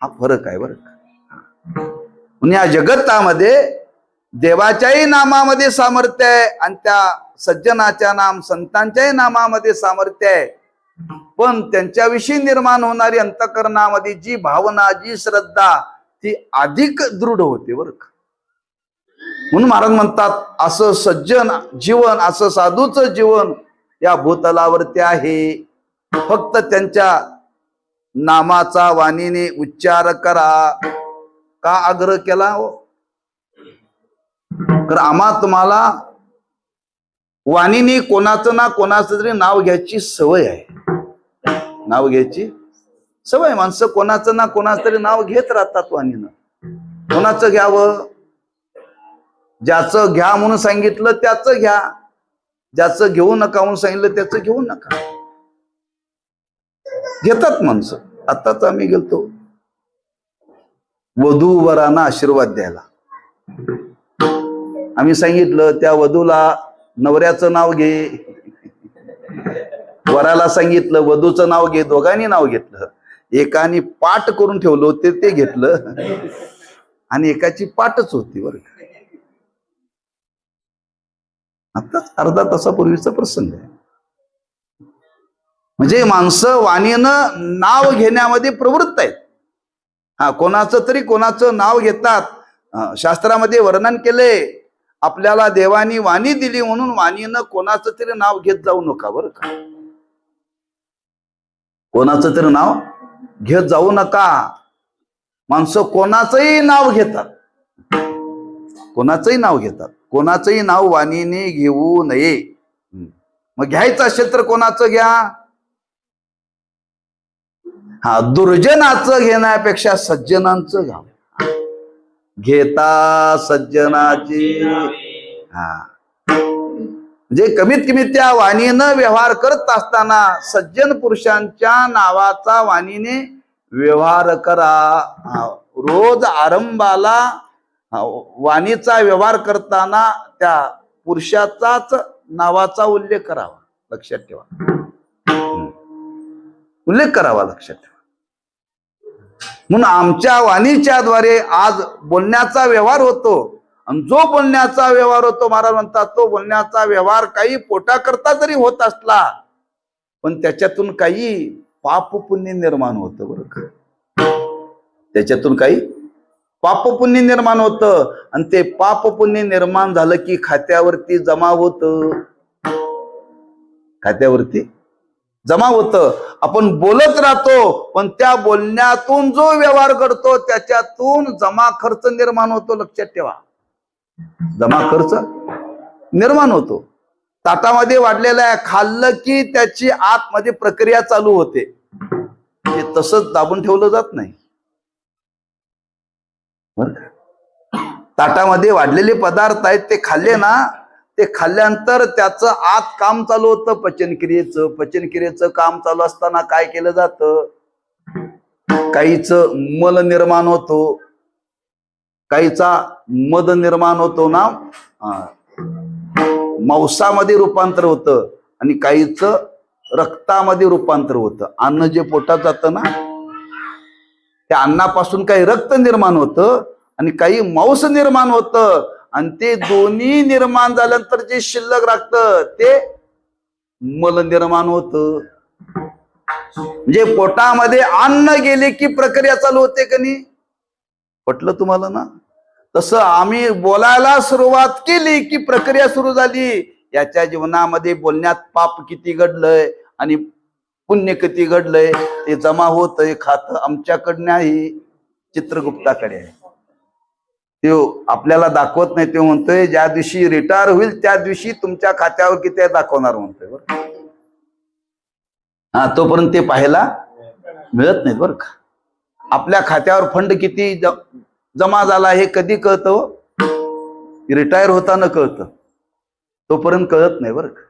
हा फरक आहे बरं का. या जगतामध्ये देवाच्याही नामामध्ये सामर्थ्य आहे, आणि त्या सज्जनाच्या नाम संतांच्याही नामामध्ये सामर्थ्य आहे. पण त्यांच्याविषयी निर्माण होणारी अंतःकरणामध्ये जी भावना, जी श्रद्धा, ती अधिक दृढ होते बरं का. म्हणून महाराज म्हणतात, असं सज्जन जीवन, असं साधूचं जीवन या भूतलावरती आहे. फक्त त्यांच्या नामाचा वाणीने उच्चार करा. का आग्रह केला हो? तर आम्हा तुम्हाला वाणीने कोणाचं ना कोणाचं तरी नाव घ्यायची सवय आहे. नाव घ्यायची सवय. माणसं कोणाचं ना कोणाचं तरी नाव घेत राहतात वाणीनं. कोणाचं घ्यावं? ज्याचं घ्या म्हणून सांगितलं त्याचं घ्या, ज्याचं घेऊ नका म्हणून सांगितलं त्याचं घेऊ नका. घेतात माणसं. आताच आम्ही गेलतो वधू वरांना आशीर्वाद द्यायला. आम्ही सांगितलं त्या वधूला नवऱ्याचं नाव घे, वराला सांगितलं वधूचं नाव घे. दोघांनी नाव घेतलं. एकाने पाठ करून ठेवलं होते ते घेतलं, आणि एकाची पाठच होती बरं का. आताच अर्धा तासापूर्वीचा प्रसंग आहे. म्हणजे माणसं वाणीनं नाव घेण्यामध्ये प्रवृत्त आहेत. कोणाचं तरी कोणाचं नाव घेतात. शास्त्रामध्ये वर्णन केले, आपल्याला देवानी वाणी दिली म्हणून वाणीनं कोणाचं तरी नाव घेत जाऊ नका बरं का. कोणाचं तरी नाव घेत जाऊ नका. माणसं कोणाचंही नाव घेतात, कोणाचंही नाव घेतात. कोणाचंही नाव वाणीने घेऊ नये. मग घ्यायचं असेल तर कोणाचं घ्या? दुर्जनाचं घेण्यापेक्षा सज्जनांचं घ्या. घेता सज्जनाची. म्हणजे कमीत कमी त्या वाणीनं व्यवहार करत असताना सज्जन पुरुषांच्या नावाचा वाणीने व्यवहार करा. रोज आरंभाला वाणीचा व्यवहार करताना त्या पुरुषाचाच नावाचा उल्लेख करावा. लक्षात ठेवा, उल्लेख करावा, लक्षात ठेवा. म्हणून आमच्या वाणीच्या द्वारे आज बोलण्याचा व्यवहार होतो, आणि जो बोलण्याचा व्यवहार होतो, महाराज म्हणतात, तो बोलण्याचा व्यवहार काही पोटाकरता जरी होत असला पण त्याच्यातून काही पाप पुण्य निर्माण होतं बरं का. त्याच्यातून काही पाप पुण्य निर्माण होतं आणि ते पाप पुण्य निर्माण झालं की खात्यावरती जमा होतं. खात्यावरती जमा होतं. आपण बोलत राहतो पण त्या बोलण्यातून जो व्यवहार घडतो त्याच्यातून जमा खर्च निर्माण होतो. लक्षात ठेवा, जमा खर्च निर्माण होतो. ताटामध्ये वाढलेला आहे, खाल्लं की त्याची आतमध्ये प्रक्रिया चालू होते. ते तसंच दाबून ठेवलं जात नाही. बरं का? ताटामध्ये वाढलेले पदार्थ आहेत ते खाल्ले ना, ते खाल्ल्यानंतर त्याचं आत काम चालू होतं पचनक्रियेचं. पचनक्रियेचं काम चालू असताना काय केलं जातं, काहीच मल निर्माण होतो, काहीचा मद निर्माण होतो ना, मांसामध्ये रूपांतर होतं आणि काहीच रक्तामध्ये रूपांतर होतं. अन्न जे पोटात जातं ना, त्या अन्नापासून काही रक्त निर्माण होतं आणि काही मांस निर्माण होतं आणि ते दोन्ही निर्माण झाल्यानंतर जे शिल्लक राहतं ते मल निर्माण होतं. म्हणजे पोटामध्ये अन्न गेले की प्रक्रिया चालू होते का नाही? पटलं तुम्हाला ना? तसं आम्ही बोलायला सुरुवात केली की प्रक्रिया सुरू झाली. याच्या जीवनामध्ये बोलण्यात पाप किती घडलंय आणि पुण्य किती घडलंय ते जमा होतंय. खातं आमच्याकडनं आहे, चित्रगुप्ताकडे आहे. तो आपल्याला दाखवत नाही. तो म्हणतोय ज्या दिवशी रिटायर होईल त्या दिवशी तुमच्या खात्यावर किती आहे दाखवणार म्हणतोय. बरं हा, तोपर्यंत ते पाहायला मिळत नाहीत. बरं का? आपल्या खात्यावर फंड किती जमा झाला हे कधी कळतं? रिटायर होताना कळतं, तोपर्यंत कळत नाही. बरं का?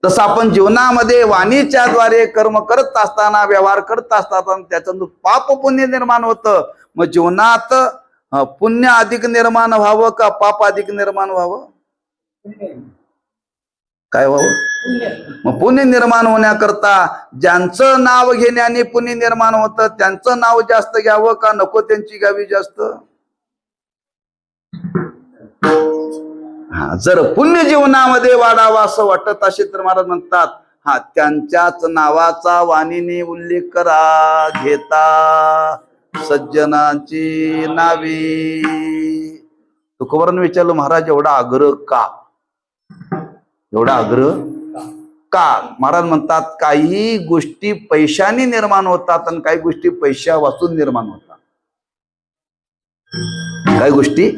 तसं आपण जीवनामध्ये वाणीच्या द्वारे कर्म करत असताना, व्यवहार करत असताना त्याच्यातून पाप पुण्य निर्माण होतं. मग जीवनात पुण्य अधिक निर्माण व्हावं का पाप अधिक निर्माण व्हावं? काय व्हावं? मग पुण्य निर्माण होण्याकरता ज्यांचं नाव घेण्याने पुण्य निर्माण होतं त्यांचं नाव जास्त घ्यावं का नको त्यांची घ्यावी जास्त? हा, जर पुण्य जीवनामध्ये वाढावा असं वाटत असेल तर महाराज म्हणतात, हा, त्यांच्याच नावाचा वाणीने उल्लेख करा, घेता सज्जनाची नावे. तुकोबारांनी विचारलं, महाराज एवढा आग्रह का? एवढा आग्रह का? महाराज म्हणतात, काही गोष्टी पैशाने निर्माण होतात आणि काही गोष्टी पैशा वाचून निर्माण होतात. काही गोष्टी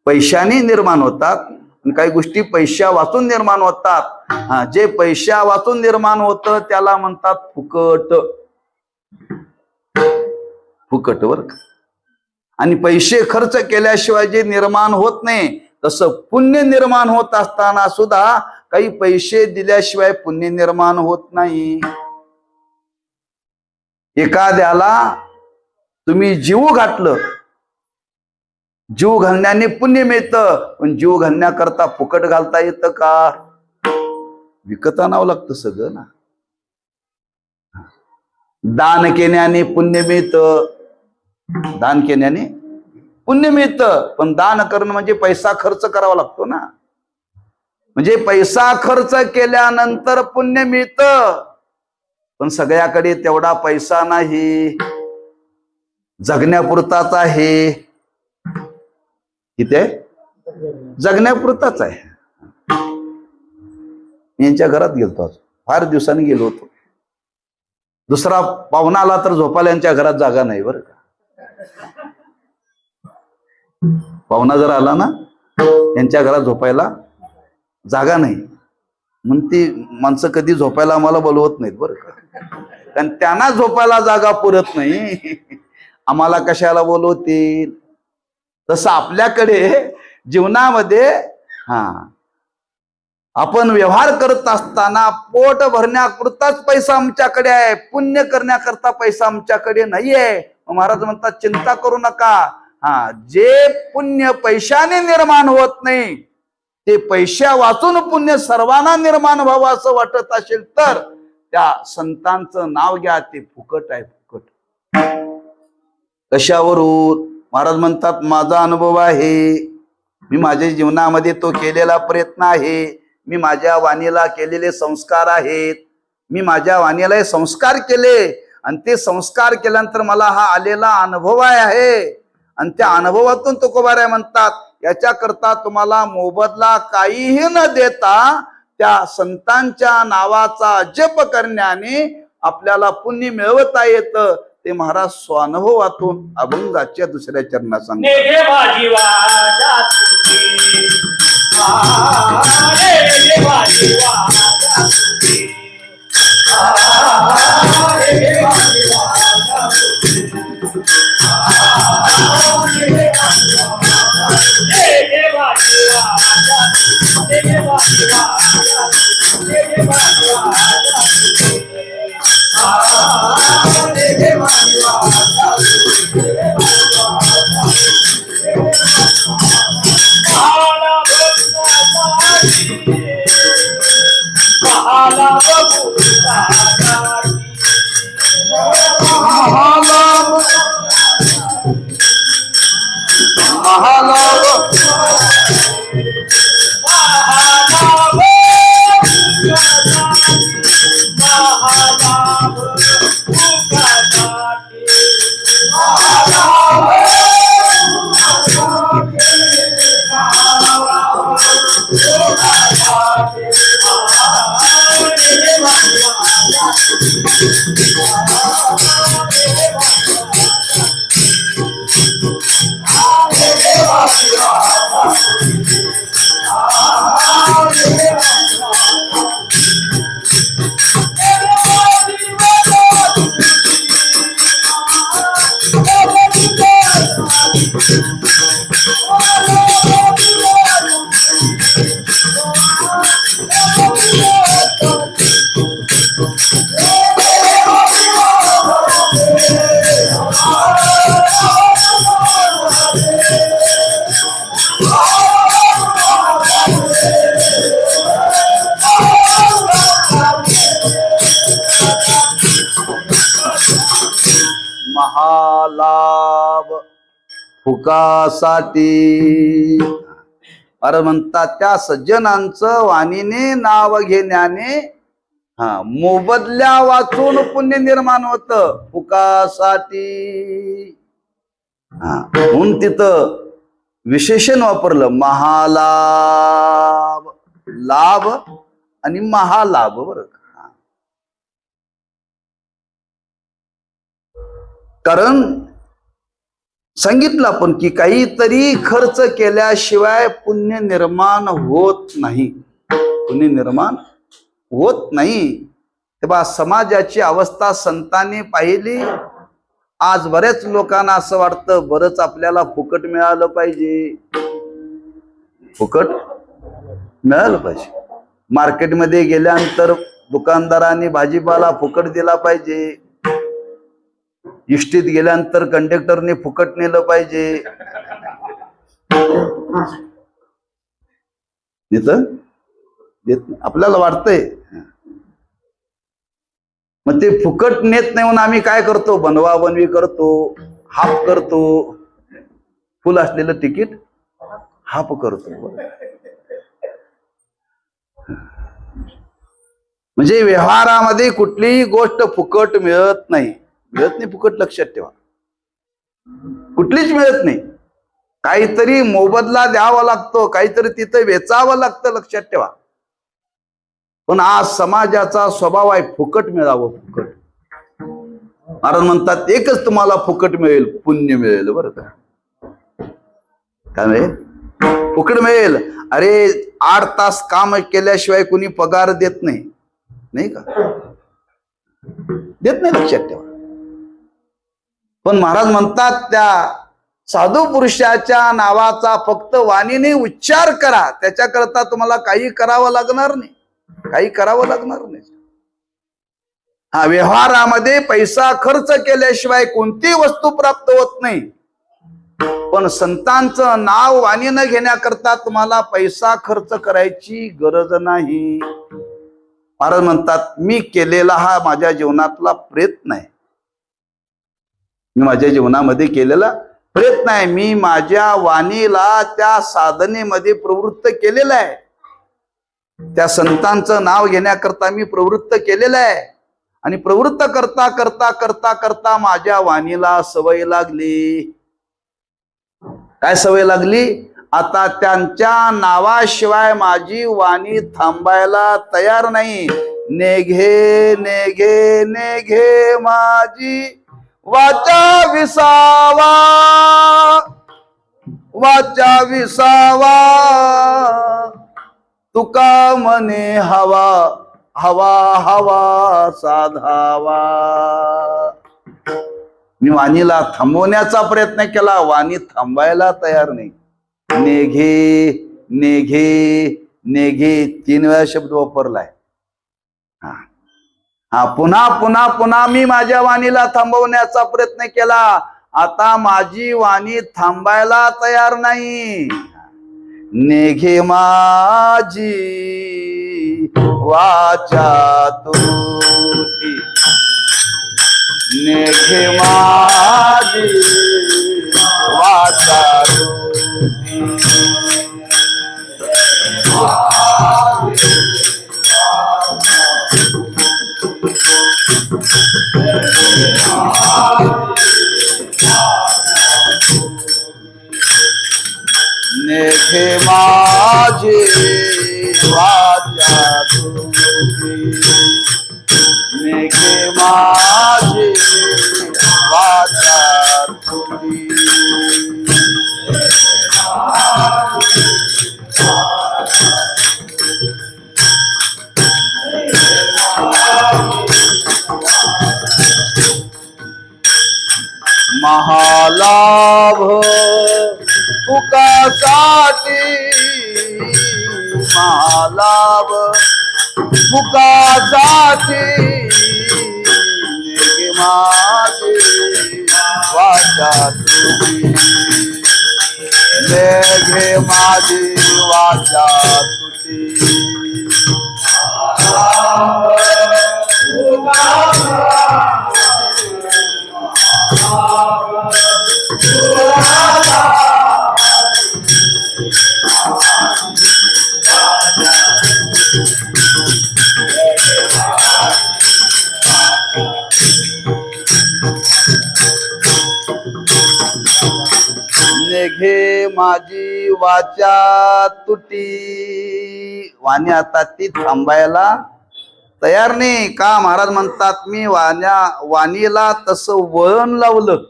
पैशाने निर्माण होतात आणि काही गोष्टी पैशा वाचून निर्माण होतात. हा, जे पैशा वाचून निर्माण होतं त्याला म्हणतात फुकट. फुकट. बरं का? आणि पैसे खर्च केल्याशिवाय जे निर्माण होत नाही, तसं पुण्य निर्माण होत असताना सुद्धा काही पैसे दिल्याशिवाय पुण्य निर्माण होत नाही. एखाद्याला तुम्ही जीव घातलं, जीव घालण्याने पुण्य मिळतं, पण जीव घालण्याकरता फुकट घालता येतं का? विकत आणावं लागतं सगळं ना. दान केल्याने पुण्य मिळतं, दान केल्याने पुण्य मिळतं, पण दान करणं म्हणजे पैसा खर्च करावा लागतो ना. म्हणजे पैसा खर्च केल्यानंतर पुण्य मिळतं, पण सगळ्याकडे तेवढा पैसा नाही, जगण्यापुरताच आहे. किती आहे? जगण्यापुरताच आहे. यांच्या घरात गेलतो, आज फार दिवसांनी गेलो होतो. दुसरा पाहुणा आला तर झोपायला यांच्या घरात जागा नाही. बरं का? पाहुणा जर आला ना, यांच्या घरात झोपायला जागा नाही. म्हणून ती माणसं कधी झोपायला आम्हाला बोलवत नाहीत. बरं का? कारण त्यांना झोपायला जागा पुरत नाही, आम्हाला कशाला बोलवतील. तसं आपल्याकडे जीवनामध्ये आपण व्यवहार करत असताना पोट भरण्यापुरताच पैसा आमच्याकडे आहे, पुण्य करण्याकरता पैसा आमच्याकडे नाहीये. महाराज म्हणतात, चिंता करू नका. जे पुण्य पैशाने निर्माण होत नाही ते पैशा वाचून पुण्य सर्वांना निर्माण व्हावं असं वाटत असेल तर त्या संतांचं नाव घ्या, ते फुकट आहे. फुकट. कशावरून? महाराज म्हणतात, माझा अनुभव आहे, मी माझ्या जीवनामध्ये तो केलेला प्रयत्न आहे, मी माझ्या वाणीला केलेले संस्कार आहेत, मी माझ्या वाणीला संस्कार केले आणि ते संस्कार केल्यानंतर मला हा आलेला अनुभव आहे आणि त्या अनुभवातून तुकोबाराय म्हणतात याच्याकरता तुम्हाला मोबदला काहीही न देता त्या संतांच्या नावाचा जप करण्याने आपल्याला पुण्य मिळवता येतं ते महाराज स्वानुभवातून अभंगाच्या दुसऱ्या चरणात सांगतात. नेगे माझी वाजा तुझी नेगे माझी वाजा तुझी नेगे माझी वाजा तुझी नेगे माझी वाजा नेगे माझी वाजा नेगे माझी वाजा नेगे माझी वाजा महाला महालाभ फुकासाठी अरे म्हणतात त्या सज्जनांचं वाणीने नाव घेण्याने मोबदल्या वाचून पुण्य निर्माण होत फुकासाठी. म्हणून तिथं विशेषण वापरलं महालाभ लाभ आणि महालाभ बरं. कारण सांगितलं आपण की काहीतरी खर्च केल्याशिवाय पुण्य निर्माण होत नाही. पुण्य निर्माण होत नाही. तेव्हा समाजाची अवस्था संतांनी पाहिली. आज बऱ्याच लोकांना असं वाटतं बरंच आपल्याला फुकट मिळालं पाहिजे. फुकट मिळालं पाहिजे. मार्केटमध्ये गेल्यानंतर दुकानदारांनी भाजीपाला फुकट दिला पाहिजे. इष्टीत गेल्यानंतर कंडक्टरने फुकट नेलं पाहिजे. आपल्याला वाटतंय. मग ते फुकट नेत नाही म्हणून आम्ही काय करतो बनवा बनवी करतो. हाफ करतो. फुल असलेलं तिकीट हाफ करतो. म्हणजे व्यवहारामध्ये कुठलीही गोष्ट फुकट मिळत नाही. मिळत नाही फुकट. लक्षात ठेवा. कुठलीच मिळत नाही. काहीतरी मोबदला द्यावा लागतो. काहीतरी तिथं वेचावं लागतं. लक्षात ठेवा. पण आज समाजाचा स्वभाव आहे फुकट मिळावं. फुकट. महाराज म्हणतात एकच तुम्हाला फुकट मिळेल पुण्य मिळेल. बरं का. काय मिळेल? फुकट मिळेल. अरे 8 तास काम केल्याशिवाय कुणी पगार देत नाही. नाही का? देत नाही. लक्षात ठेवा. पण महाराज म्हणतात त्या साधू पुरुषाच्या नावाचा फक्त वाणीने उच्चार करा. त्याच्याकरता तुम्हाला काही करावं लागणार नाही. काही करावं लागणार नाही. व्यवहारामध्ये पैसा खर्च केल्याशिवाय कोणती वस्तू प्राप्त होत नाही. पण संतांचं नाव वाणीनं घेण्याकरता तुम्हाला पैसा खर्च करायची गरज नाही. महाराज म्हणतात मी केलेला हा माझ्या जीवनातला प्रयत्न आहे. मी माझ्या जीवनामध्ये केलेला प्रयत्न आहे. मी माझ्या वाणीला त्या साधनेमध्ये प्रवृत्त केलेलं आहे. त्या संतांचं नाव घेण्याकरता मी प्रवृत्त केलेलं आहे. आणि प्रवृत्त करता करता करता करता माझ्या वाणीला सवय लागली. काय सवय लागली? आता त्यांच्या नावाशिवाय माझी वाणी थांबायला तयार नाही. नेघे नेघे नेघे माझी वाचा विसावा, वाचा विसावा, तुका मने हवा, हवा हवा साधावा. मी वाणीला थांबवण्याचा प्रयत्न केला, वाणी थांबायला तयार नाही. नेघे नेघे नेघे 3 वेळा शब्द वापरलाय. हा पुन्हा पुन्हा पुन्हा मी माझ्या वाणीला थांबवण्याचा प्रयत्न केला. आता माझी वाणी थांबायला तयार नाही. नेघे माझी वाचा तुझी, नेघे माझी वाचा तुझी. नेघे माझी वाचा तुझी, नेघे माझी वाचा तुझी. महालाभ तुकासाठी, महालाभ तुकासाठी, नेघे माझी वाचा तुझी, नेघे माझी वाचा तुझी. नेघे माझी वाचा तुटी. वाणी आता ती थांबायला तयार नाही. का? महाराज म्हणतात मी वाणीला तसं वळण लावलं.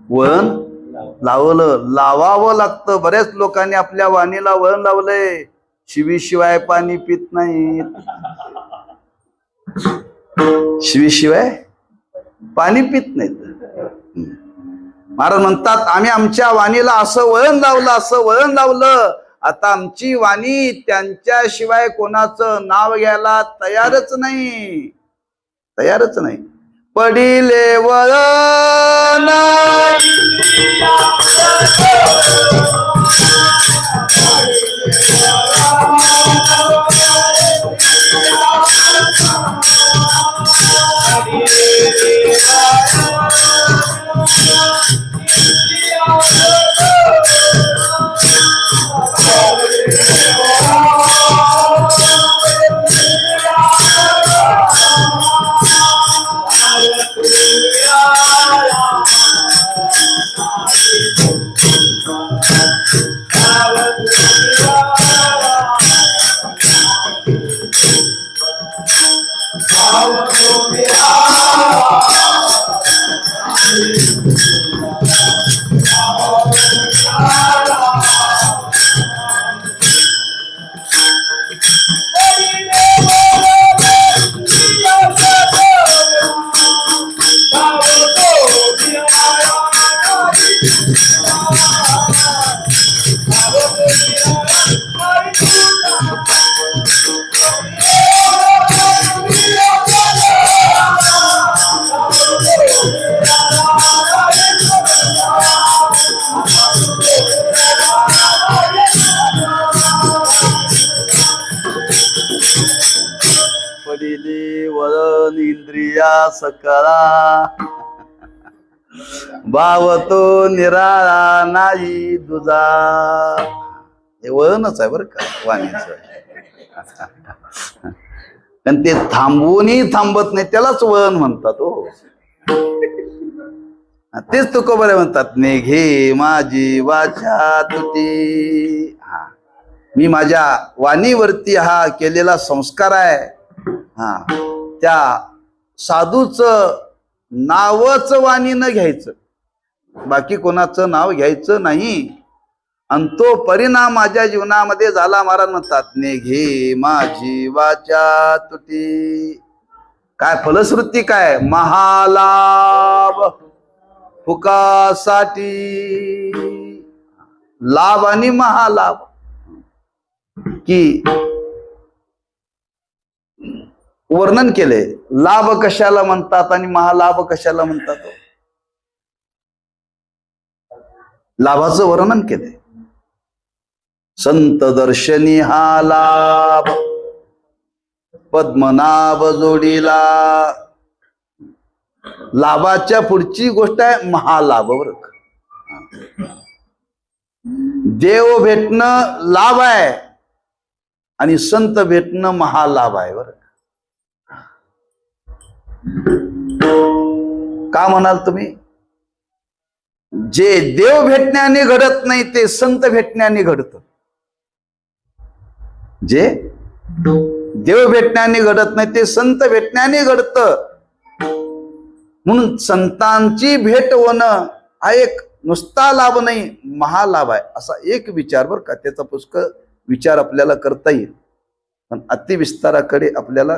वळण लावलं, लावावं लागतं. बऱ्याच लोकांनी आपल्या वाणीला वळण लावलंय. शिवीशिवाय पाणी पित नाहीत, शिवीशिवाय पाणी पित नाहीत. महाराज म्हणतात आम्ही आमच्या वाणीला असं वळण लावलं, असं वळण लावलं. आता आमची वाणी त्यांच्याशिवाय कोणाचं नाव घ्यायला तयारच नाही, तयारच नाही. पडिले वळण पडिली वळण इंद्रिया सकळा, भाव तो निराळा नाही दुजा. हे वळणच आहे बरं का वाणीचं. आणि ते थांबूनही थांबत नाही त्यालाच वळण म्हणतात हो. तेच तुकोबरे म्हणतात, नेघे माझी वाचा तुटी. हा, मी माझ्या वाणीवरती हा केलेला संस्कार आहे. हा, त्या साधूच नावच वाणी न घ्यायचं, बाकी कोणाचं नाव घ्यायचं नाही. आणि तो परिणाम माझ्या जीवनामध्ये झाला. महाराज म्हणतात, नेघे माझी वाचा तुटी. काय फलश्रुती, काय महालाभ फुकासाठी. लाभ आणि महालाभ, की वर्णन केले. लाभ कशाला म्हणतात आणि महालाभ कशाला म्हणतात, लाभाचं वर्णन केले. संत दर्शनी हा लाभ, पद्मनाभ जोडीला. लाभाच्या पुढची गोष्ट आहे महालाभ. बरं, देव भेटणं लाभ आहे आणि संत भेटणं महालाभ आहे. बरं, का म्हणाल तुम्ही? जे देव भेटण्याने घडत नाही ते संत भेटण्याने घडत. जे देव भेटण्याने घडत नाही ते संत भेटण्याने घडत. म्हणून संतांची भेट होणं हा एक नुसता लाभ नाही, महालाभ आहे. असा एक विचार, बरं का, त्याचा पुष्कळ विचार आपल्याला करता येईल, पण अतिविस्ताराकडे आपल्याला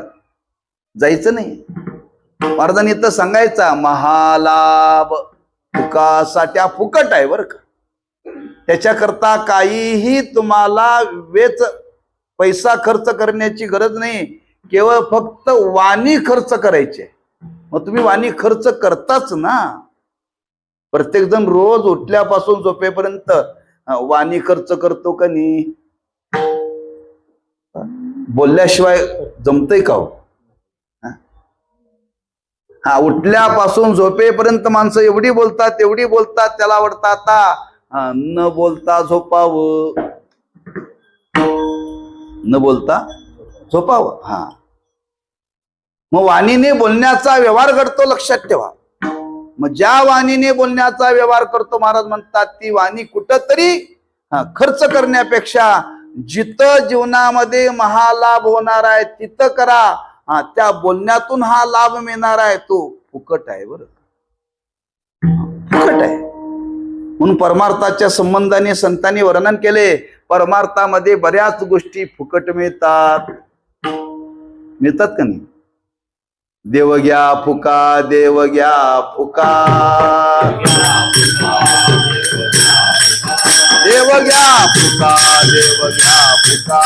जायचं नाही. महाराजांनी तर सांगायचा महालाभ फुकासाठी. हा फुकट आहे बरं का, त्याच्याकरता काहीही तुम्हाला पैसा खर्च करण्याची गरज नाही. केवळ फक्त वाणी खर्च करायची. मग तुम्ही वाणी खर्च करताच ना. प्रत्येक जण रोज उठल्यापासून झोपेपर्यंत वाणी खर्च करतो का नाही? बोलल्याशिवाय जमतय का हो? हा, उठल्यापासून झोपेपर्यंत माणसं एवढी बोलतात त्याला आवडतं आता न बोलता झोपावं. न बोलता झोपावं. हा, मग वाणीने बोलण्याचा व्यवहार घडतो, लक्षात ठेवा. मग ज्या वाणीने बोलण्याचा व्यवहार करतो, महाराज म्हणतात ती वाणी कुठंतरी खर्च करण्यापेक्षा जिथं जीवनामध्ये महालाभ होणार आहे तिथं करा. त्या बोलण्यातून हा लाभ मिळणार आहे तो फुकट आहे. बरं, फुकट आहे. म्हणून परमार्थाच्या संबंधाने संतांनी वर्णन केले. परमार्थामध्ये बऱ्याच गोष्टी फुकट मिळतात. मिळतात का नाही? देवग्या फुका, देवग्या फुका, देवग्या फुका, देवग्या फुका.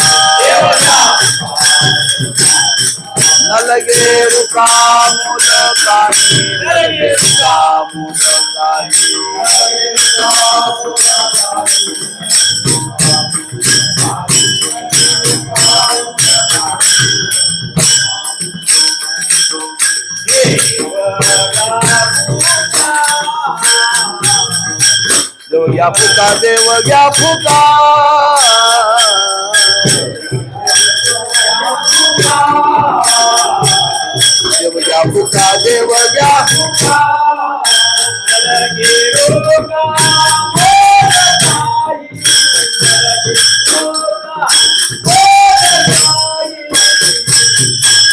न लगे रुका मूल काही, न लगे रुका मूल काही. देवग्या फुका, देवग्या फुका. देवग्या फुका, देवग्या फुका.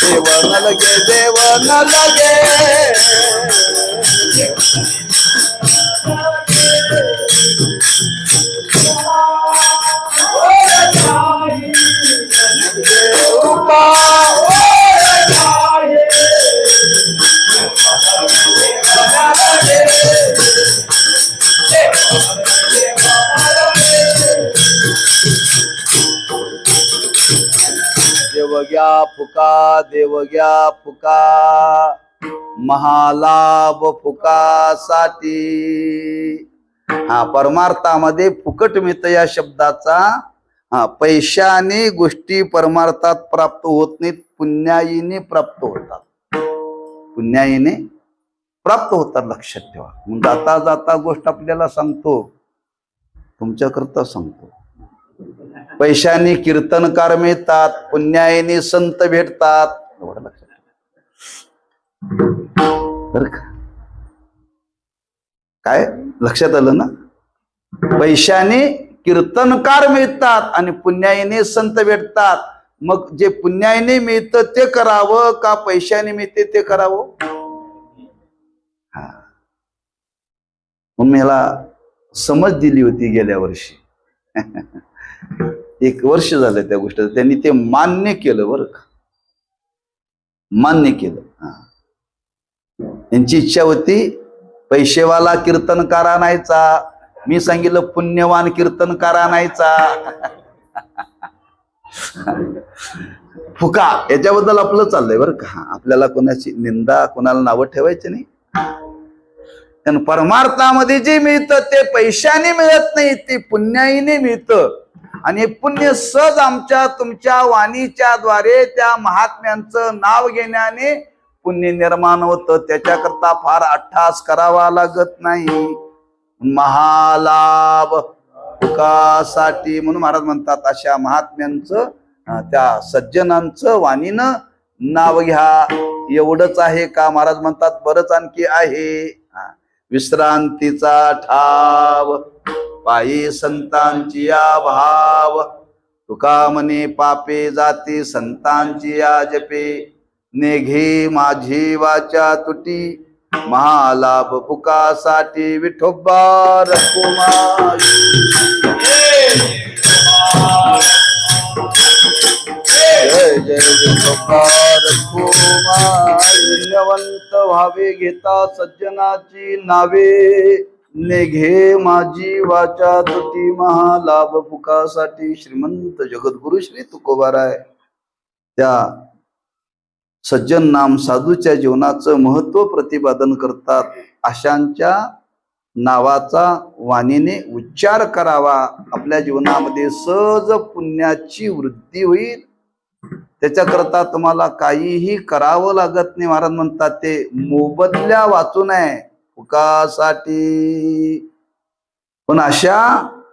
देव न लगे, देव न लगे. देवग्या फुका, देवग्या फुका. महालाभ फुकासाठी. हा, परमार्थामध्ये फुकट मिळतं या शब्दाचा पैशाने गोष्टी परमार्थात प्राप्त होत नाहीत, पुण्याईने प्राप्त होतात. पुण्याईने प्राप्त होतात, लक्षात ठेवा. मग जाता जाता गोष्ट आपल्याला सांगतो, तुमच्याकरता सांगतो. पैशाने कीर्तनकार मिळतात, पुण्याईने संत भेटतात. एवढं लक्षात ठेवा. बरं का? काय लक्षात आलं ना? पैशाने कीर्तनकार मिळतात आणि पुण्याईने संत भेटतात. मग जे पुण्याईने मिळतं ते करावं का पैशाने मिळते ते करावं? हा, मग मी ह्याला समज दिली होती गेल्या वर्षी. 1 वर्ष झालं त्या गोष्टीला. त्यांनी ते मान्य केलं बरं का, मान्य केलं. त्यांची इच्छा होती पैसेवाला कीर्तनकार आणायचा, मी सांगितलं पुण्यवान कीर्तनकार आणायचा. फुका याच्याबद्दल आपलं चाललंय बरं का. आपल्याला कोणाची निंदा, कोणाला नावं ठेवायची नाही. पण परमार्थामध्ये जे मिळतं ते पैशाने मिळत नाही, ते पुण्याईने मिळतं. आणि हे पुण्य सहज आमच्या तुमच्या वाणीच्या द्वारे त्या महात्म्यांचं नाव घेण्याने पुण्य निर्माण होतं. त्याच्याकरता फार अट्टास करावा लागत नाही. महालाभ सुखासाठी म्हणून महाराज म्हणतात अशा महात्म्यांचं, त्या सज्जनांचं वाणीनं नाव घ्या. एवढंच आहे का? महाराज म्हणतात बरंच आणखी आहे. विश्रांतीचा ठाव पायी संतांची या भाव, तुका म्हणे पापे जाती संतांची या जपे, नेघे माझी वाचा तुटी महालाभ फुकासाठी विठोबा रखुमाई. जय जय विठोबा रखुमाई. पुण्यवंत व्हावे घेता सज्जनाची नावे, नेघे माझी वाचा तुटी महालाभ फुकासाठी. श्रीमंत जगद्गुरु श्री तुकोबाराय त्या सज्जन नाम साधूच्या जीवनाचं महत्व प्रतिपादन करतात. अशांच्या नावाचा वाणीने उच्चार करावा. आपल्या जीवनामध्ये सहज पुण्याची वृद्धी होईल. त्याच्याकरता तुम्हाला काहीही करावं लागत नाही. महाराज म्हणतात ते मोबदल्या वाचून आहे फुकासाठी. पण अशा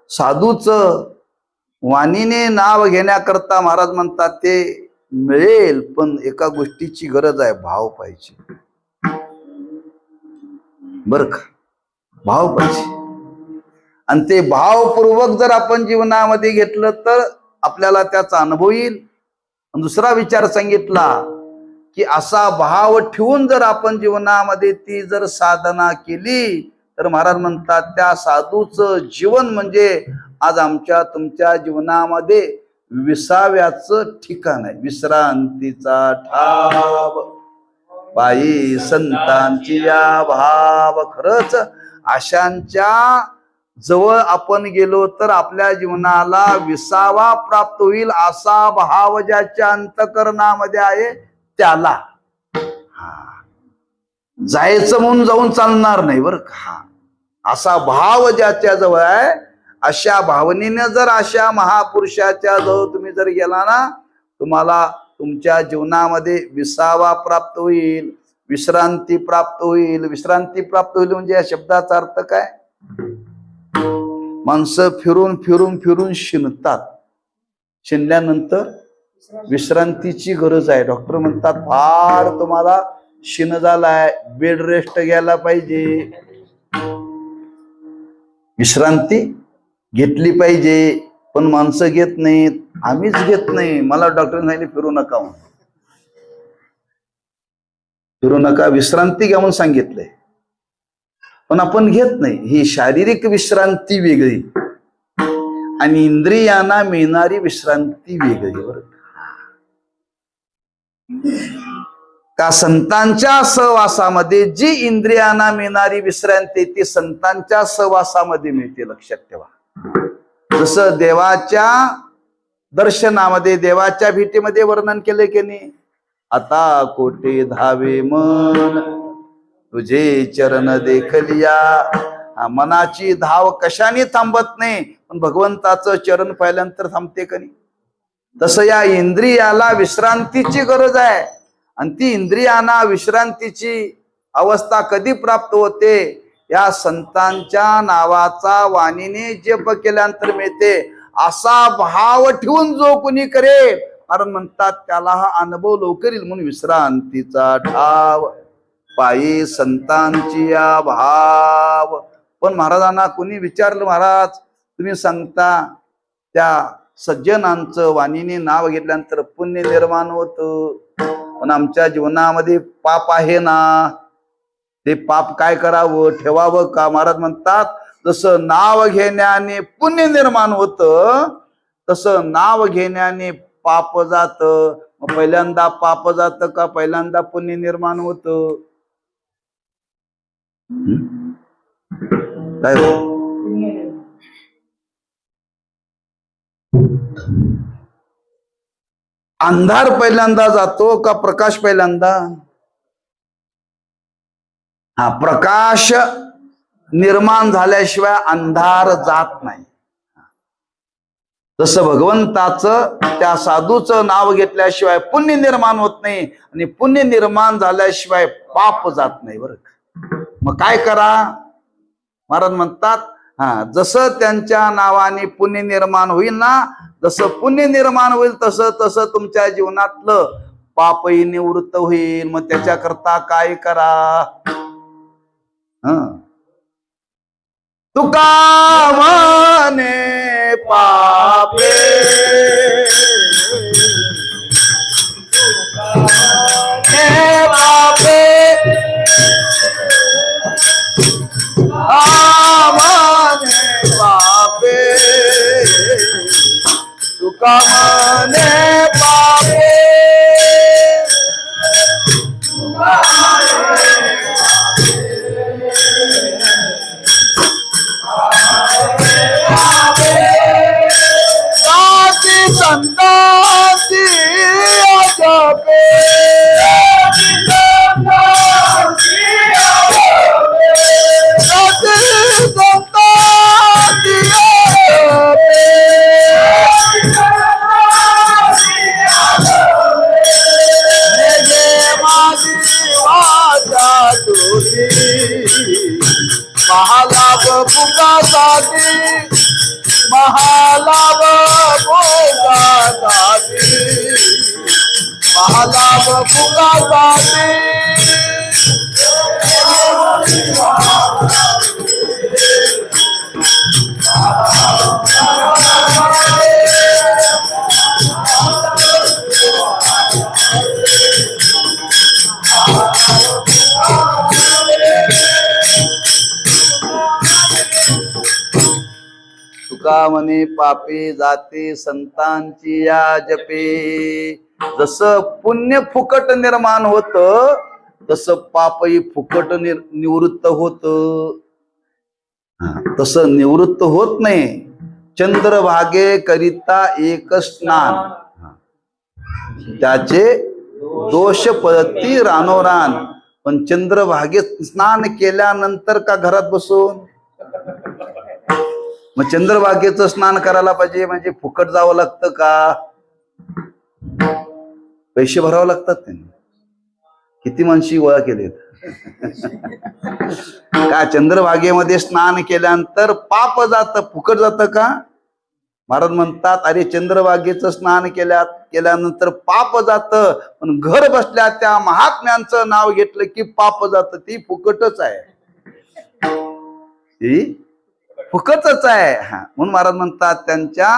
साधूचं वाणीने नाव घेण्याकरता महाराज म्हणतात ते मिळेल, पण एका गोष्टीची गरज आहे, भाव पाहिजे. बर का? भाव पाहिजे. आणि ते भावपूर्वक जर आपण जीवनामध्ये घेतलं तर आपल्याला त्याचा अनुभव येईल. दुसरा विचार सांगितला की असा भाव ठेवून जर आपण जीवनामध्ये ती जर साधना केली तर महाराज म्हणतात त्या साधूचं जीवन म्हणजे आज आमच्या तुमच्या जीवनामध्ये विसाव्याचं ठिकाण आहे. विश्रांतीचा ठाव पायी संतांची या भाव. खरंच अशांच्या जवळ आपण गेलो तर आपल्या जीवनाला विसावा प्राप्त होईल. असा भाव ज्याच्या अंतःकरणामध्ये आहे त्याला जायचं म्हणून जाऊन चालणार नाही बरं का. असा भाव ज्याच्या जवळ आहे अशा भावनेने जर अशा महापुरुषाच्या जवळ तुम्ही जर गेला ना, तुम्हाला तुमच्या जीवनामध्ये विसावा प्राप्त होईल, विश्रांती प्राप्त होईल. विश्रांती प्राप्त होईल म्हणजे या शब्दाचा अर्थ काय? माणसं फिरून फिरून फिरून शिनतात. शिनल्यानंतर विश्रांतीची गरज आहे. डॉक्टर म्हणतात फार तुम्हाला शिन झालाय, बेड रेस्ट घ्यायला पाहिजे, विश्रांती घेतली पाहिजे. पण माणसं घेत नाहीत, आम्हीच घेत नाही. मला डॉक्टरने सांगितले फिरू नका, फिरू नका, विश्रांती घ्या म्हणून सांगितलंय, पण आपण घेत नाही. ही शारीरिक विश्रांती वेगळी आणि इंद्रियांना मिळणारी विश्रांती वेगळी. बरं का? संतांच्या सहवासामध्ये जी इंद्रियांना मिळणारी विश्रांती ती संतांच्या सहवासामध्ये मिळते. लक्षात ठेवा. जसं देवाच्या दर्शनामध्ये, देवाच्या भेटीमध्ये वर्णन केले की नाही, आता कोठे धावे मन तुझे चरण देखलिया. मनाची धाव कशाने थांबत नाही, पण भगवंताचं चरण पाहिल्यानंतर थांबते का नाही. तसं या इंद्रियाला विश्रांतीची गरज आहे. आणि ती इंद्रियांना विश्रांतीची अवस्था कधी प्राप्त होते? या संतांच्या नावाचा वाणीने जप केल्यानंतर मिळते. असा भाव ठेवून जो कुणी करेल महाराज म्हणतात त्याला हा अनुभव लवकर येईल म्हणून विश्रांतीचा ठाव पायी संतांची या भाव. पण महाराजांना कोणी विचारलं, महाराज तुम्ही सांगता त्या सज्जनांचं वाणीने नाव घेतल्यानंतर पुण्य निर्माण होतं, पण आमच्या जीवनामध्ये पाप आहे ना, ते पाप काय करावं, ठेवावं का? महाराज म्हणतात जसं नाव घेण्याने पुण्य निर्माण होतं तसं नाव घेण्याने पाप जात. पहिल्यांदा पाप जात का पहिल्यांदा पुण्य निर्माण होतं? काय अंधार पहिल्यांदा जातो का प्रकाश पहिल्यांदा? हा, प्रकाश निर्माण झाल्याशिवाय अंधार जात नाही. जसं भगवंताचं त्या साधूचं नाव घेतल्याशिवाय पुण्य निर्माण होत नाही आणि पुण्य निर्माण झाल्याशिवाय पाप जात नाही. बरं, मग काय करा? महाराज म्हणतात जसं त्यांच्या नावाने पुण्य निर्माण होईल ना, जसं पुण्य निर्माण होईल तसं तसं तुमच्या जीवनातलं पापही निवृत्त होईल. मग त्याच्याकरता काय करा? तुका म्हणे पापे हे पापे म्हणे पापे तुका म्हणे पापे संतांची जपे महालाभ पुकासाठी महालाभ भोगासाठी महालाभ भोगासाठी तुका म्हणे पापी जाते संतांची या जपे. जसं पुण्य फुकट निर्माण होत तसं पापही फुकट निवृत्त होत. तसं निवृत्त होत नाही. चंद्रभागे करिता एक स्नान त्याचे दोष पळती रानोरान. पण चंद्रभागेत स्नान केल्यानंतर का घरात बसून? मग चंद्रभागेचं स्नान करायला पाहिजे म्हणजे फुकट जावं लागतं का? पैसे भरावं लागतात त्यांनी. किती माणशी गोळा केलेत का? चंद्रभागेमध्ये स्नान केल्यानंतर पाप जातं, फुकट जातं का? महाराज म्हणतात अरे चंद्रभागेचं स्नान केल्यानंतर पाप जातं, पण घर बसल्या त्या महात्म्यांचं नाव घेतलं की पाप जातं. ती फुकटच आहे, ती फुकटच आहे. म्हणून महाराज म्हणतात त्यांच्या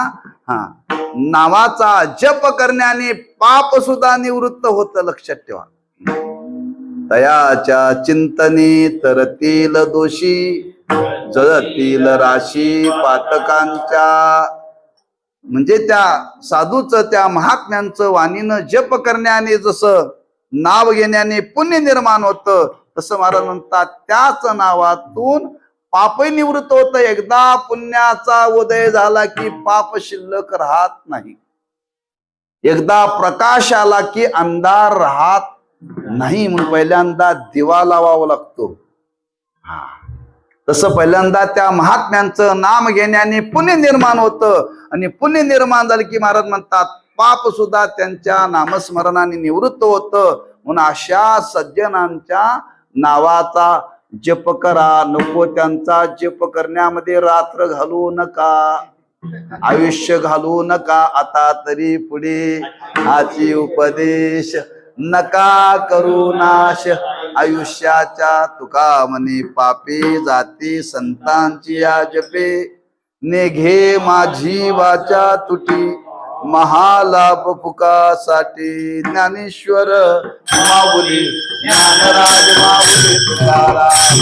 नावाचा जप करण्याने पाप सुद्धा निवृत्त होत. लक्षात ठेवा. तयाच्या चिंतने तरतील दोषी जळतील राशी पातकांच्या. म्हणजे त्या साधूचं त्या महात्म्यांचं वाणीनं जप करण्याने जसं नाव घेण्याने पुण्य निर्माण होतं तसं महाराज म्हणतात त्याच नावातून पापही निवृत्त होत. एकदा पुण्याचा उदय झाला की पाप शिल्लक राहत नाही. एकदा प्रकाश आला की अंधार राहत नाही. म्हणून पहिल्यांदा दिवा लावावा लागतो. तसं पहिल्यांदा त्या महात्म्यांचं नाम घेण्याने पुण्य निर्माण होतं आणि पुण्य निर्माण झालं की महाराज म्हणतात पाप सुद्धा त्यांच्या नामस्मरणाने निवृत्त होतं. म्हणून अशा सज्जनांच्या नावाचा जप करा. नको त्यांचा जप करण्यामध्ये रात्र घालवू नका. आयुष्य घालू नका आता तरी पुढे, हाची उपदेश नका करू नाश. आयुष्याच्या तुका म्हणे पापे, जाती संतांची या जपे. नेघे माझी वाचा तुटी, महालाभ फुकासाठी. ज्ञानेश्वर माऊली, ज्ञानराज माऊली तुकाराम.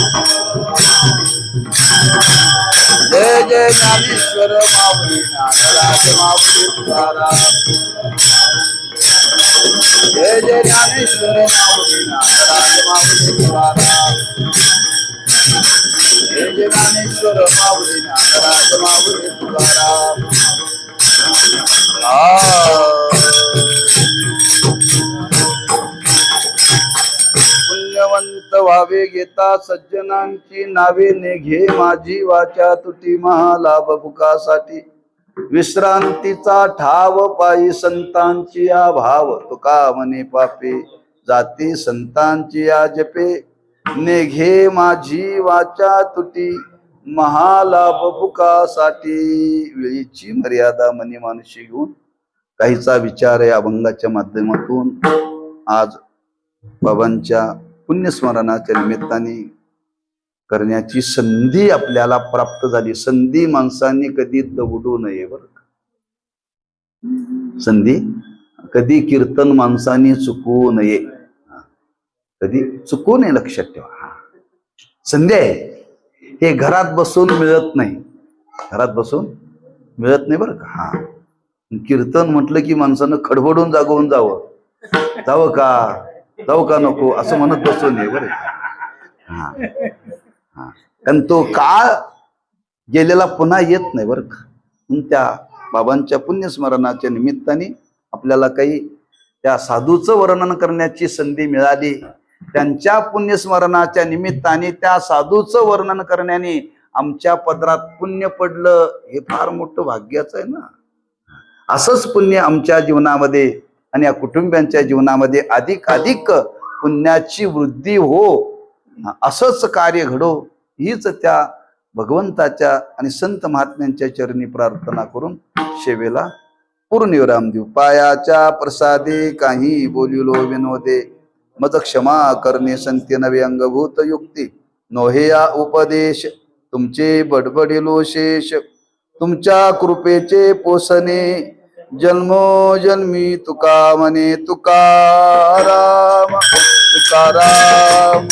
जय जय ज्ञानेश्वर माऊली, ज्ञानराज माऊली तुकाराम. जय जय ज्ञानेश्वर माऊली, ज्ञानराज माऊली तुकाराम. जय जय ज्ञानेश्वर माऊली, ज्ञानराज माऊली तुकाराम. पुण्यवंत व्हावे घेता सज्जनांची नावे. नेघे माझी वाचा तुटी, महालाभ भुकासाठी. विश्रांतीचा ठाव पायी संतांची या भाव. तुका म्हणे पापे, जाती संतांची या जपे. नेघे माझी वाचा तुटी, महालाभ भुकासाठी. वेळीची मर्यादा मनी मानुषी घेऊन काहीचा विचार या अभंगाच्या माध्यमातून आज बाबांच्या पुण्यस्मरणाच्या निमित्ताने करण्याची संधी आपल्याला प्राप्त झाली. संधी माणसांनी कधी दवडू नये बरं का. संधी कधी कीर्तन माणसांनी चुकवू नये, कधी चुकवू नये, लक्षात ठेवा. संधी आहे, हे घरात बसून मिळत नाही, घरात बसून मिळत नाही बरं का. हा, कीर्तन म्हटलं की माणसानं खडबडून जागवून जावं का नको असं म्हणत बसू नये बरं का. हा हा, कारण तो काळ गेलेला पुन्हा येत नाही बरं का. म्हणून त्या बाबांच्या पुण्यस्मरणाच्या निमित्ताने आपल्याला काही त्या साधूचं वर्णन करण्याची संधी मिळाली. त्यांच्या पुण्यस्मरणाच्या निमित्ताने त्या साधूचं वर्णन करण्याने आमच्या पदरात पुण्य पडलं, हे फार मोठं भाग्याचं आहे ना. असंच पुण्य आमच्या जीवनामध्ये आणि या कुटुंबियांच्या जीवनामध्ये अधिक अधिक पुण्याची वृद्धी हो, असंच कार्य घडो, हीच त्या भगवंताच्या आणि संत महात्म्यांच्या चरणी प्रार्थना करून सेवेला पूर्णविराम देऊ. पायाच्या प्रसादे काही बोलिलो विनोदे, मज क्षमा करणे संते नवे अंगभूत युक्ती. नोहे या उपदेश तुमचे बडबडिलो शेष, तुमच्या कृपेचे पोसणे जन्मोजन्मी तुका म्हणे तुकाराम तुकाराम.